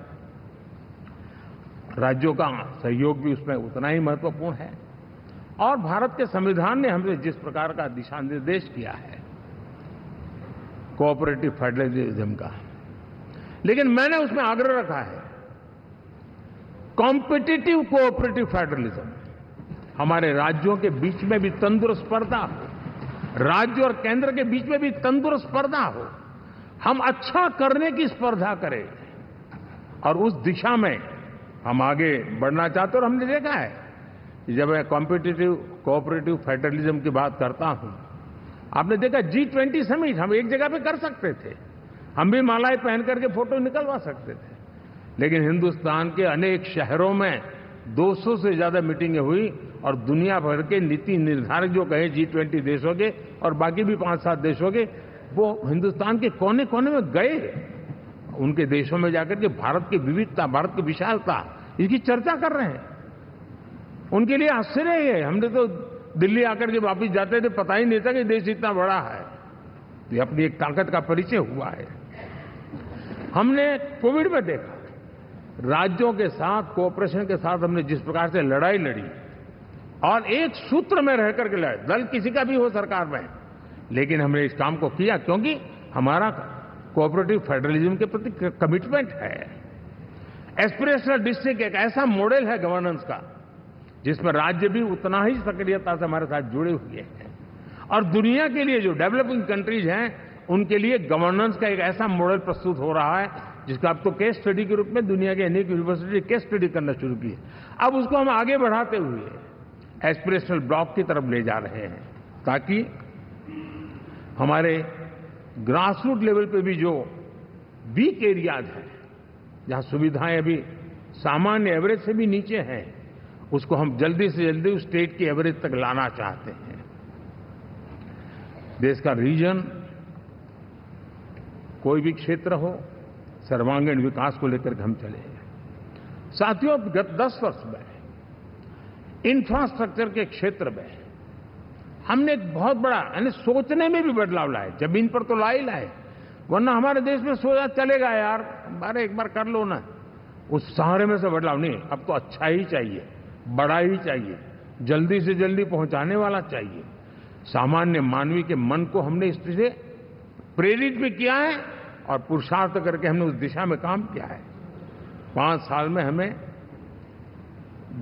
राज्यों का सहयोग भी उसमें उतना ही महत्वपूर्ण है, और भारत के संविधान ने हमें जिस प्रकार का दिशा निर्देश किया है कोऑपरेटिव फेडरलिज्म का, लेकिन मैंने उसमें आग्रह रखा है कॉम्पिटिटिव कोऑपरेटिव फेडरलिज्म। हमारे राज्यों के बीच में भी तंदुरुस्त स्पर्धा हो, राज्य और केंद्र के बीच में भी तंदुरुस्त स्पर्धा हो, हम अच्छा करने की स्पर्धा करें, और उस दिशा में हम आगे बढ़ना चाहते हैं। और हमने देखा है कि जब मैं कॉम्पिटिटिव कोऑपरेटिव फेडरलिज्म की बात करता हूं, आपने देखा G20 समिट हम एक जगह पे कर सकते थे, हम भी मालाएं पहन करके फोटो निकलवा सकते थे, लेकिन हिंदुस्तान के अनेक शहरों में 200 से ज्यादा मीटिंगें हुई, और दुनिया भर के नीति निर्धारक जो कहे G20 देशों के और बाकी भी 5-7 देशों के, वो हिंदुस्तान के कोने कोने में गए, उनके देशों में जाकर के भारत की विविधता, भारत की विशालता, इसकी चर्चा कर रहे हैं। उनके लिए आश्चर्य है, हमने तो दिल्ली आकर के वापिस जाते थे, पता ही नहीं था कि देश इतना बड़ा है। ये अपनी एक ताकत का परिचय हुआ है। हमने कोविड में देखा, राज्यों के साथ कोऑपरेशन के साथ हमने जिस प्रकार से लड़ाई लड़ी, और एक सूत्र में रह करके लड़े, दल किसी का भी हो सरकार में, लेकिन हमने इस काम को किया क्योंकि हमारा कोऑपरेटिव फेडरलिज्म के प्रति कमिटमेंट है। एस्पिरेशनल डिस्ट्रिक्ट एक ऐसा मॉडल है गवर्नेंस का जिसमें राज्य भी उतना ही सक्रियता से हमारे साथ जुड़े हुए हैं, और दुनिया के लिए जो डेवलपिंग कंट्रीज हैं उनके लिए गवर्नेंस का एक ऐसा मॉडल प्रस्तुत हो रहा है जिसका अब तो केस स्टडी के रूप में दुनिया के अनेक यूनिवर्सिटी केस स्टडी करना शुरू की है। अब उसको हम आगे बढ़ाते हुए एस्पिरेशनल ब्लॉक की तरफ ले जा रहे हैं, ताकि हमारे ग्रासरूट लेवल पे भी जो वीक एरियाज हैं, जहां सुविधाएं अभी सामान्य एवरेज से भी नीचे हैं, उसको हम जल्दी से जल्दी उस स्टेट की एवरेज तक लाना चाहते हैं। देश का रीजन कोई भी क्षेत्र हो, सर्वांगीण विकास को लेकर के हम चले। साथियों, गत 10 वर्ष में इंफ्रास्ट्रक्चर के क्षेत्र में हमने एक बहुत बड़ा, यानी सोचने में भी बदलाव लाए। जमीन पर तो लाए, वरना हमारे देश में सोचा चलेगा यार, अरे एक बार कर लो ना, उस सहारे में से बदलाव नहीं। अब तो अच्छा ही चाहिए, बड़ा ही चाहिए, जल्दी से जल्दी पहुंचाने वाला चाहिए। सामान्य मानवीय के मन को हमने इस से प्रेरित भी किया है और पुरुषार्थ करके हमने उस दिशा में काम किया है। 5 साल में हमें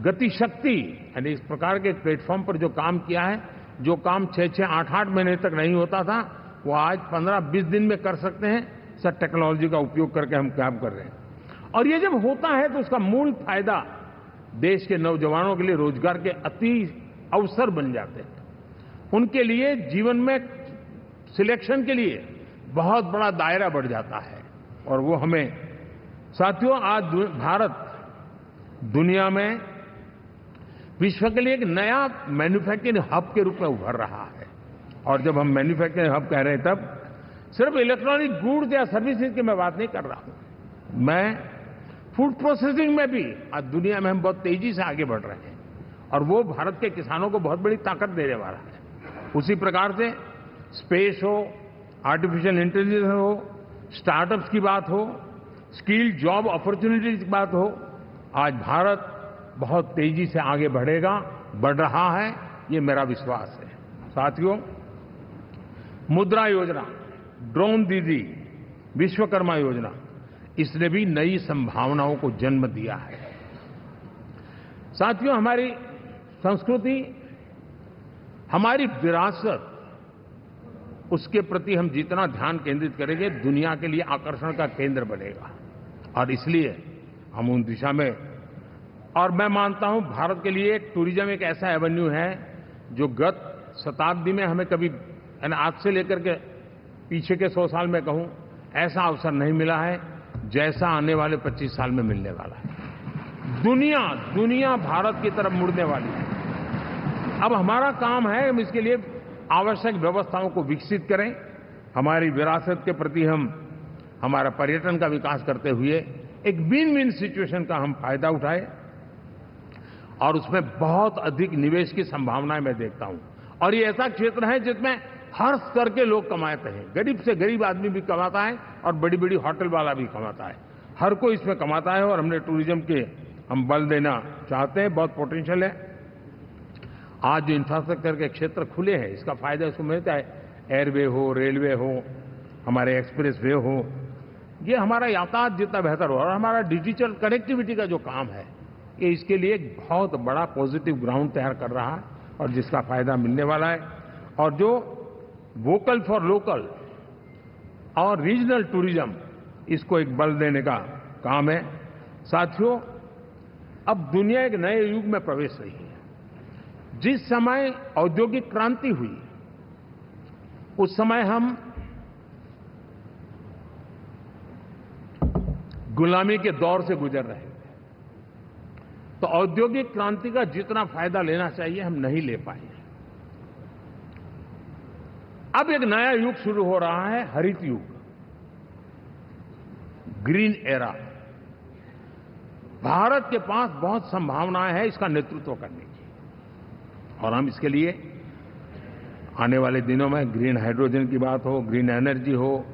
गति शक्ति, यानी इस प्रकार के प्लेटफॉर्म पर जो काम किया है, जो काम 6-6, 8-8 महीने तक नहीं होता था, वो आज 15-20 दिन में कर सकते हैं। सर, टेक्नोलॉजी का उपयोग करके हम काम कर रहे हैं। और ये जब होता है तो उसका मूल फायदा देश के नौजवानों के लिए रोजगार के अति अवसर बन जाते हैं। उनके लिए जीवन में सिलेक्शन के लिए बहुत बड़ा दायरा बढ़ जाता है। और वो हमें, साथियों, आज भारत दुनिया में विश्व के लिए एक नया मैन्युफैक्चरिंग हब के रूप में उभर रहा है। और जब हम मैन्युफैक्चरिंग हब कह रहे हैं, तब सिर्फ इलेक्ट्रॉनिक गुड्स या सर्विसेज की मैं बात नहीं कर रहा हूं। मैं फूड प्रोसेसिंग में भी आज दुनिया में हम बहुत तेजी से आगे बढ़ रहे हैं, और वो भारत के किसानों को बहुत बड़ी ताकत देने वाला है। उसी प्रकार से स्पेस हो, आर्टिफिशियल इंटेलिजेंस हो, स्टार्टअप्स की बात हो, स्किल जॉब अपॉर्चुनिटीज की बात हो, आज भारत बहुत तेजी से आगे बढ़ेगा, बढ़ रहा है, ये मेरा विश्वास है। साथियों, मुद्रा योजना, ड्रोन दीदी, विश्वकर्मा योजना, इसने भी नई संभावनाओं को जन्म दिया है। साथियों, हमारी संस्कृति, हमारी विरासत, उसके प्रति हम जितना ध्यान केंद्रित करेंगे, दुनिया के लिए आकर्षण का केंद्र बनेगा। और इसलिए हम उन दिशा में, और मैं मानता हूं भारत के लिए टूरिज्म एक ऐसा एवेन्यू है जो गत शताब्दी में हमें कभी, आज से लेकर के पीछे के 100 साल में कहूं, ऐसा अवसर नहीं मिला है जैसा आने वाले 25 साल में मिलने वाला है। दुनिया भारत की तरफ मुड़ने वाली है। अब हमारा काम है, हम इसके लिए आवश्यक व्यवस्थाओं को विकसित करें, हमारी विरासत के प्रति हम हमारा पर्यटन का विकास करते हुए एक विन विन सिचुएशन का हम फायदा उठाएं, और उसमें बहुत अधिक निवेश की संभावनाएं मैं देखता हूं। और ये ऐसा क्षेत्र है जिसमें हर स्तर के लोग कमाते हैं, गरीब से गरीब आदमी भी कमाता है और बड़ी बड़ी होटल वाला भी कमाता है, हर कोई इसमें कमाता है। और हमने टूरिज्म के हम बल देना चाहते हैं, बहुत पोटेंशियल है। आज जो इंफ्रास्ट्रक्चर के क्षेत्र खुले हैं, इसका फायदा इसको मिलता है। एयरवे हो, रेलवे हो, हमारे एक्सप्रेस वे हो, ये हमारा यातायात जितना बेहतर हो, और हमारा डिजिटल कनेक्टिविटी का जो काम है, ये इसके लिए एक बहुत बड़ा पॉजिटिव ग्राउंड तैयार कर रहा है, और जिसका फायदा मिलने वाला है। और जो वोकल फॉर लोकल और रीजनल टूरिज्म, इसको एक बल देने का काम है। साथियों, अब दुनिया एक नए युग में प्रवेश रही है। जिस समय औद्योगिक क्रांति हुई, उस समय हम गुलामी के दौर से गुजर रहे थे, तो औद्योगिक क्रांति का जितना फायदा लेना चाहिए हम नहीं ले पाए। अब एक नया युग शुरू हो रहा है, हरित युग, ग्रीन एरा। भारत के पास बहुत संभावनाएं हैं इसका नेतृत्व करने की, और हम इसके लिए आने वाले दिनों में ग्रीन हाइड्रोजन की बात हो, ग्रीन एनर्जी हो,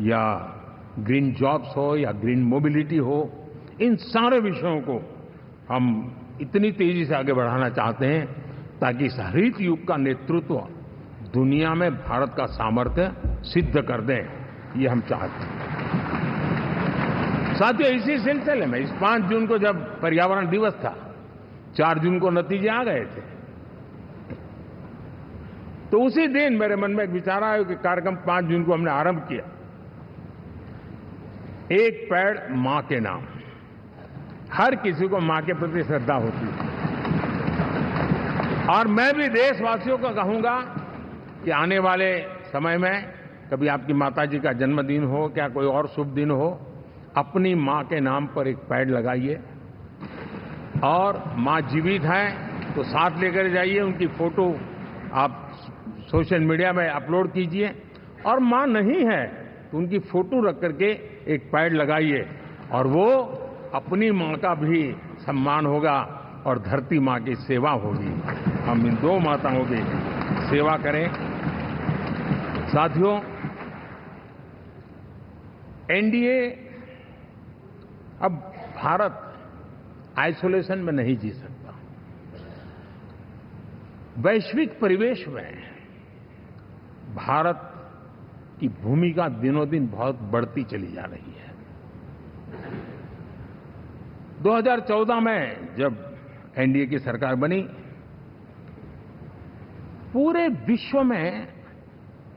या ग्रीन जॉब्स हो, या ग्रीन मोबिलिटी हो, इन सारे विषयों को हम इतनी तेजी से आगे बढ़ाना चाहते हैं ताकि इस हरित युग का नेतृत्व दुनिया में भारत का सामर्थ्य सिद्ध कर दें, ये हम चाहते हैं। साथियों, इसी सिलसिले में इस 5 जून को जब पर्यावरण दिवस था, 4 जून को नतीजे आ गए थे, तो उसी दिन मेरे मन में एक विचार आया कि कार्यक्रम 5 जून को हमने आरंभ किया। एक पेड़ मां के नाम। हर किसी को मां के प्रति श्रद्धा होती है और मैं भी देशवासियों को कहूंगा कि आने वाले समय में कभी आपकी माताजी का जन्मदिन हो, क्या कोई और शुभ दिन हो, अपनी मां के नाम पर एक पेड़ लगाइए और मां जीवित है तो साथ लेकर जाइए, उनकी फोटो आप सोशल मीडिया में अपलोड कीजिए और मां नहीं है तो उनकी फोटो रख करके एक पेड़ लगाइए और वो अपनी मां का भी सम्मान होगा और धरती मां की सेवा होगी। हम इन दो माताओं की सेवा करें। साथियों, एनडीए अब भारत आइसोलेशन में नहीं जी सकता। वैश्विक परिवेश में भारत की भूमिका दिनों दिन बहुत बढ़ती चली जा रही है। 2014 में जब एनडीए की सरकार बनी, पूरे विश्व में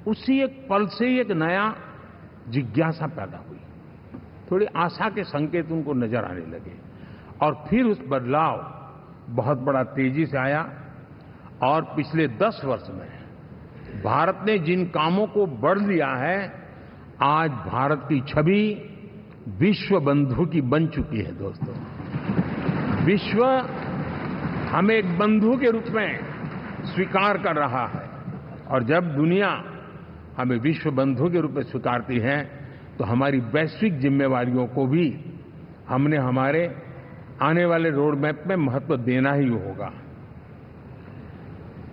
उसी एक पल से ही एक नया जिज्ञासा पैदा हुई, थोड़ी आशा के संकेत उनको नजर आने लगे और फिर उस बदलाव बहुत बड़ा तेजी से आया और पिछले 10 वर्ष में भारत ने जिन कामों को बढ़ लिया है, आज भारत की छवि विश्व बंधु की बन चुकी है। दोस्तों, विश्व हमें एक बंधु के रूप में स्वीकार कर रहा है और जब दुनिया हमें विश्व बंधु के रूप में स्वीकारती है तो हमारी वैश्विक जिम्मेवारियों को भी हमने हमारे आने वाले रोड मैप में महत्व देना ही होगा।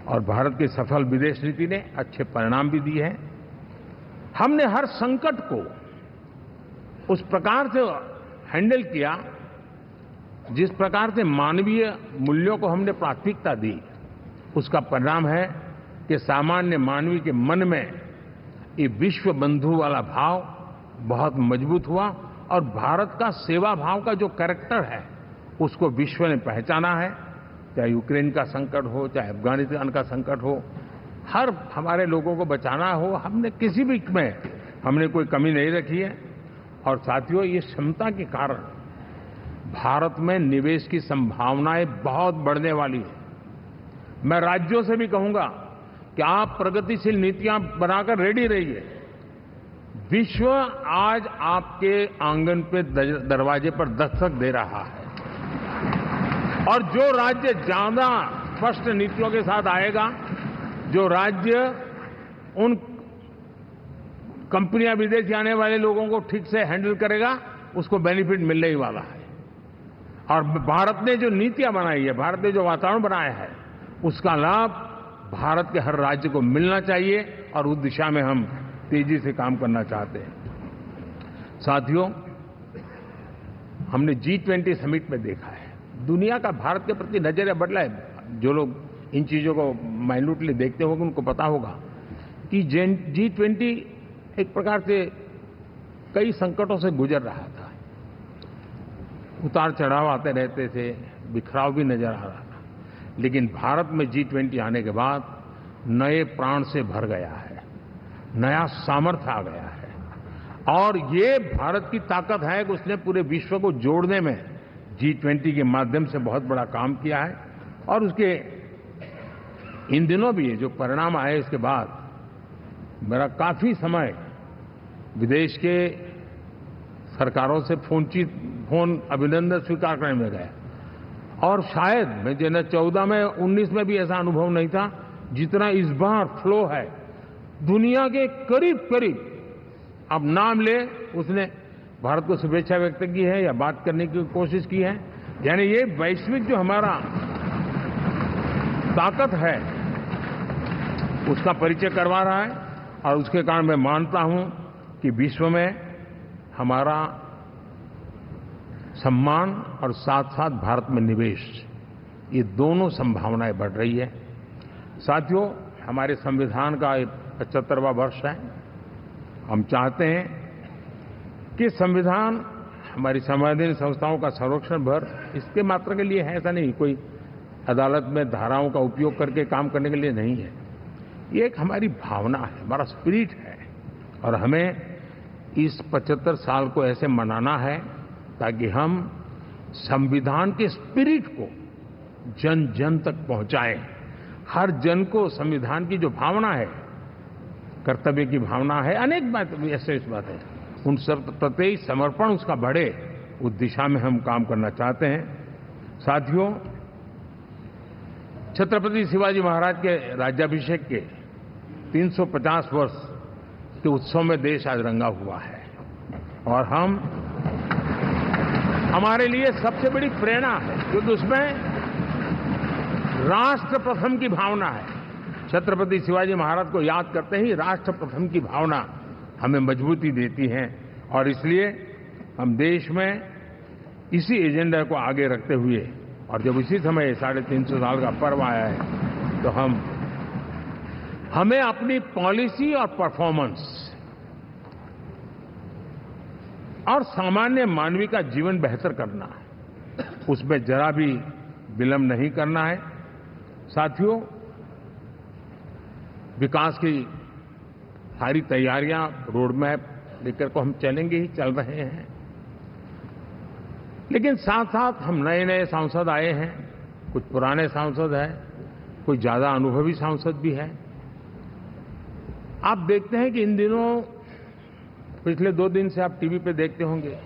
और भारत की सफल विदेश नीति ने अच्छे परिणाम भी दिए हैं। हमने हर संकट को उस प्रकार से हैंडल किया जिस प्रकार से मानवीय मूल्यों को हमने प्राथमिकता दी। उसका परिणाम है कि सामान्य मानवी के मन में ये विश्व बंधु वाला भाव बहुत मजबूत हुआ और भारत का सेवा भाव का जो कैरेक्टर है उसको विश्व ने पहचाना है। चाहे यूक्रेन का संकट हो, चाहे अफगानिस्तान का संकट हो, हर हमारे लोगों को बचाना हो, हमने किसी भी में हमने कोई कमी नहीं रखी है। और साथियों, ये क्षमता के कारण भारत में निवेश की संभावनाएं बहुत बढ़ने वाली है। मैं राज्यों से भी कहूंगा कि आप प्रगतिशील नीतियां बनाकर रेडी रहिए। विश्व आज आपके आंगन पे दरवाजे पर दस्तक दे रहा है और जो राज्य ज्यादा स्पष्ट नीतियों के साथ आएगा, जो राज्य उन कंपनियां विदेशी आने वाले लोगों को ठीक से हैंडल करेगा, उसको बेनिफिट मिलने ही वाला है। और भारत ने जो नीतियां बनाई है, भारत ने जो वातावरण बनाया है, उसका लाभ भारत के हर राज्य को मिलना चाहिए और उस दिशा में हम तेजी से काम करना चाहते हैं। साथियों, हमने G20 समिट में देखा है, दुनिया का भारत के प्रति नजरिया बदला है। जो लोग इन चीजों को माइन्यूटली देखते होंगे उनको पता होगा कि G20 एक प्रकार से कई संकटों से गुजर रहा था। उतार चढ़ाव आते रहते थे, बिखराव भी नजर आ रहा था, लेकिन भारत में G20 आने के बाद नए प्राण से भर गया है, नया सामर्थ्य आ गया है और ये भारत की ताकत है कि उसने पूरे विश्व को जोड़ने में G20 के माध्यम से बहुत बड़ा काम किया है। और उसके इन दिनों भी जो परिणाम आए, इसके बाद मेरा काफी समय विदेश के सरकारों से फोन अभिनंदन स्वीकार करने में गया और शायद मैं 2014 में 19 में भी ऐसा अनुभव नहीं था जितना इस बार फ्लो है। दुनिया के करीब करीब, अब नाम ले, उसने भारत को शुभेच्छा व्यक्त की है या बात करने की कोशिश की है। यानी ये वैश्विक जो हमारा ताकत है उसका परिचय करवा रहा है और उसके कारण मैं मानता हूं कि विश्व में हमारा सम्मान और साथ साथ भारत में निवेश, ये दोनों संभावनाएं बढ़ रही है। साथियों, हमारे संविधान का 75वां वर्ष है। हम चाहते हैं कि संविधान हमारी संवैधानिक संस्थाओं का संरक्षण भर इसके मात्र के लिए है, ऐसा नहीं, कोई अदालत में धाराओं का उपयोग करके काम करने के लिए नहीं है। ये एक हमारी भावना है, हमारा स्पिरिट है और हमें इस 75 साल को ऐसे मनाना है ताकि हम संविधान के स्पिरिट को जन जन तक पहुंचाएं। हर जन को संविधान की जो भावना है, कर्तव्य की भावना है, अनेक बात ऐसे इस बात है, उन सब प्रति समर्पण उसका बढ़े, उस दिशा में हम काम करना चाहते हैं। साथियों, छत्रपति शिवाजी महाराज के राज्याभिषेक के 350 वर्ष के उत्सव में देश आज रंगा हुआ है और हमारे लिए सबसे बड़ी प्रेरणा है क्योंकि उसमें राष्ट्र प्रथम की भावना है। छत्रपति शिवाजी महाराज को याद करते ही राष्ट्र प्रथम की भावना हमें मजबूती देती है और इसलिए हम देश में इसी एजेंडा को आगे रखते हुए और जब इसी समय 350 साल का पर्व आया है तो हमें अपनी पॉलिसी और परफॉर्मेंस और सामान्य मानवीय का जीवन बेहतर करना है, उसमें जरा भी विलंब नहीं करना है। साथियों, विकास की सारी तैयारियां, रोड मैप लेकर को हम चलेंगे ही, चल रहे हैं, लेकिन साथ साथ हम नए नए सांसद आए हैं, कुछ पुराने सांसद हैं, कुछ ज्यादा अनुभवी सांसद भी हैं। आप देखते हैं कि इन दिनों पिछले 2 दिन से आप टीवी पे देखते होंगे,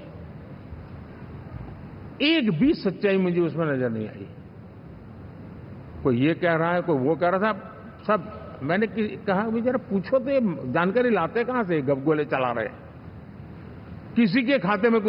एक भी सच्चाई मुझे उसमें नजर नहीं आई। कोई ये कह रहा है, कोई वो कह रहा था, सब मैंने कहा भी जरा पूछो तो ये जानकारी लाते कहां से, गपगोले चला रहे, किसी के खाते में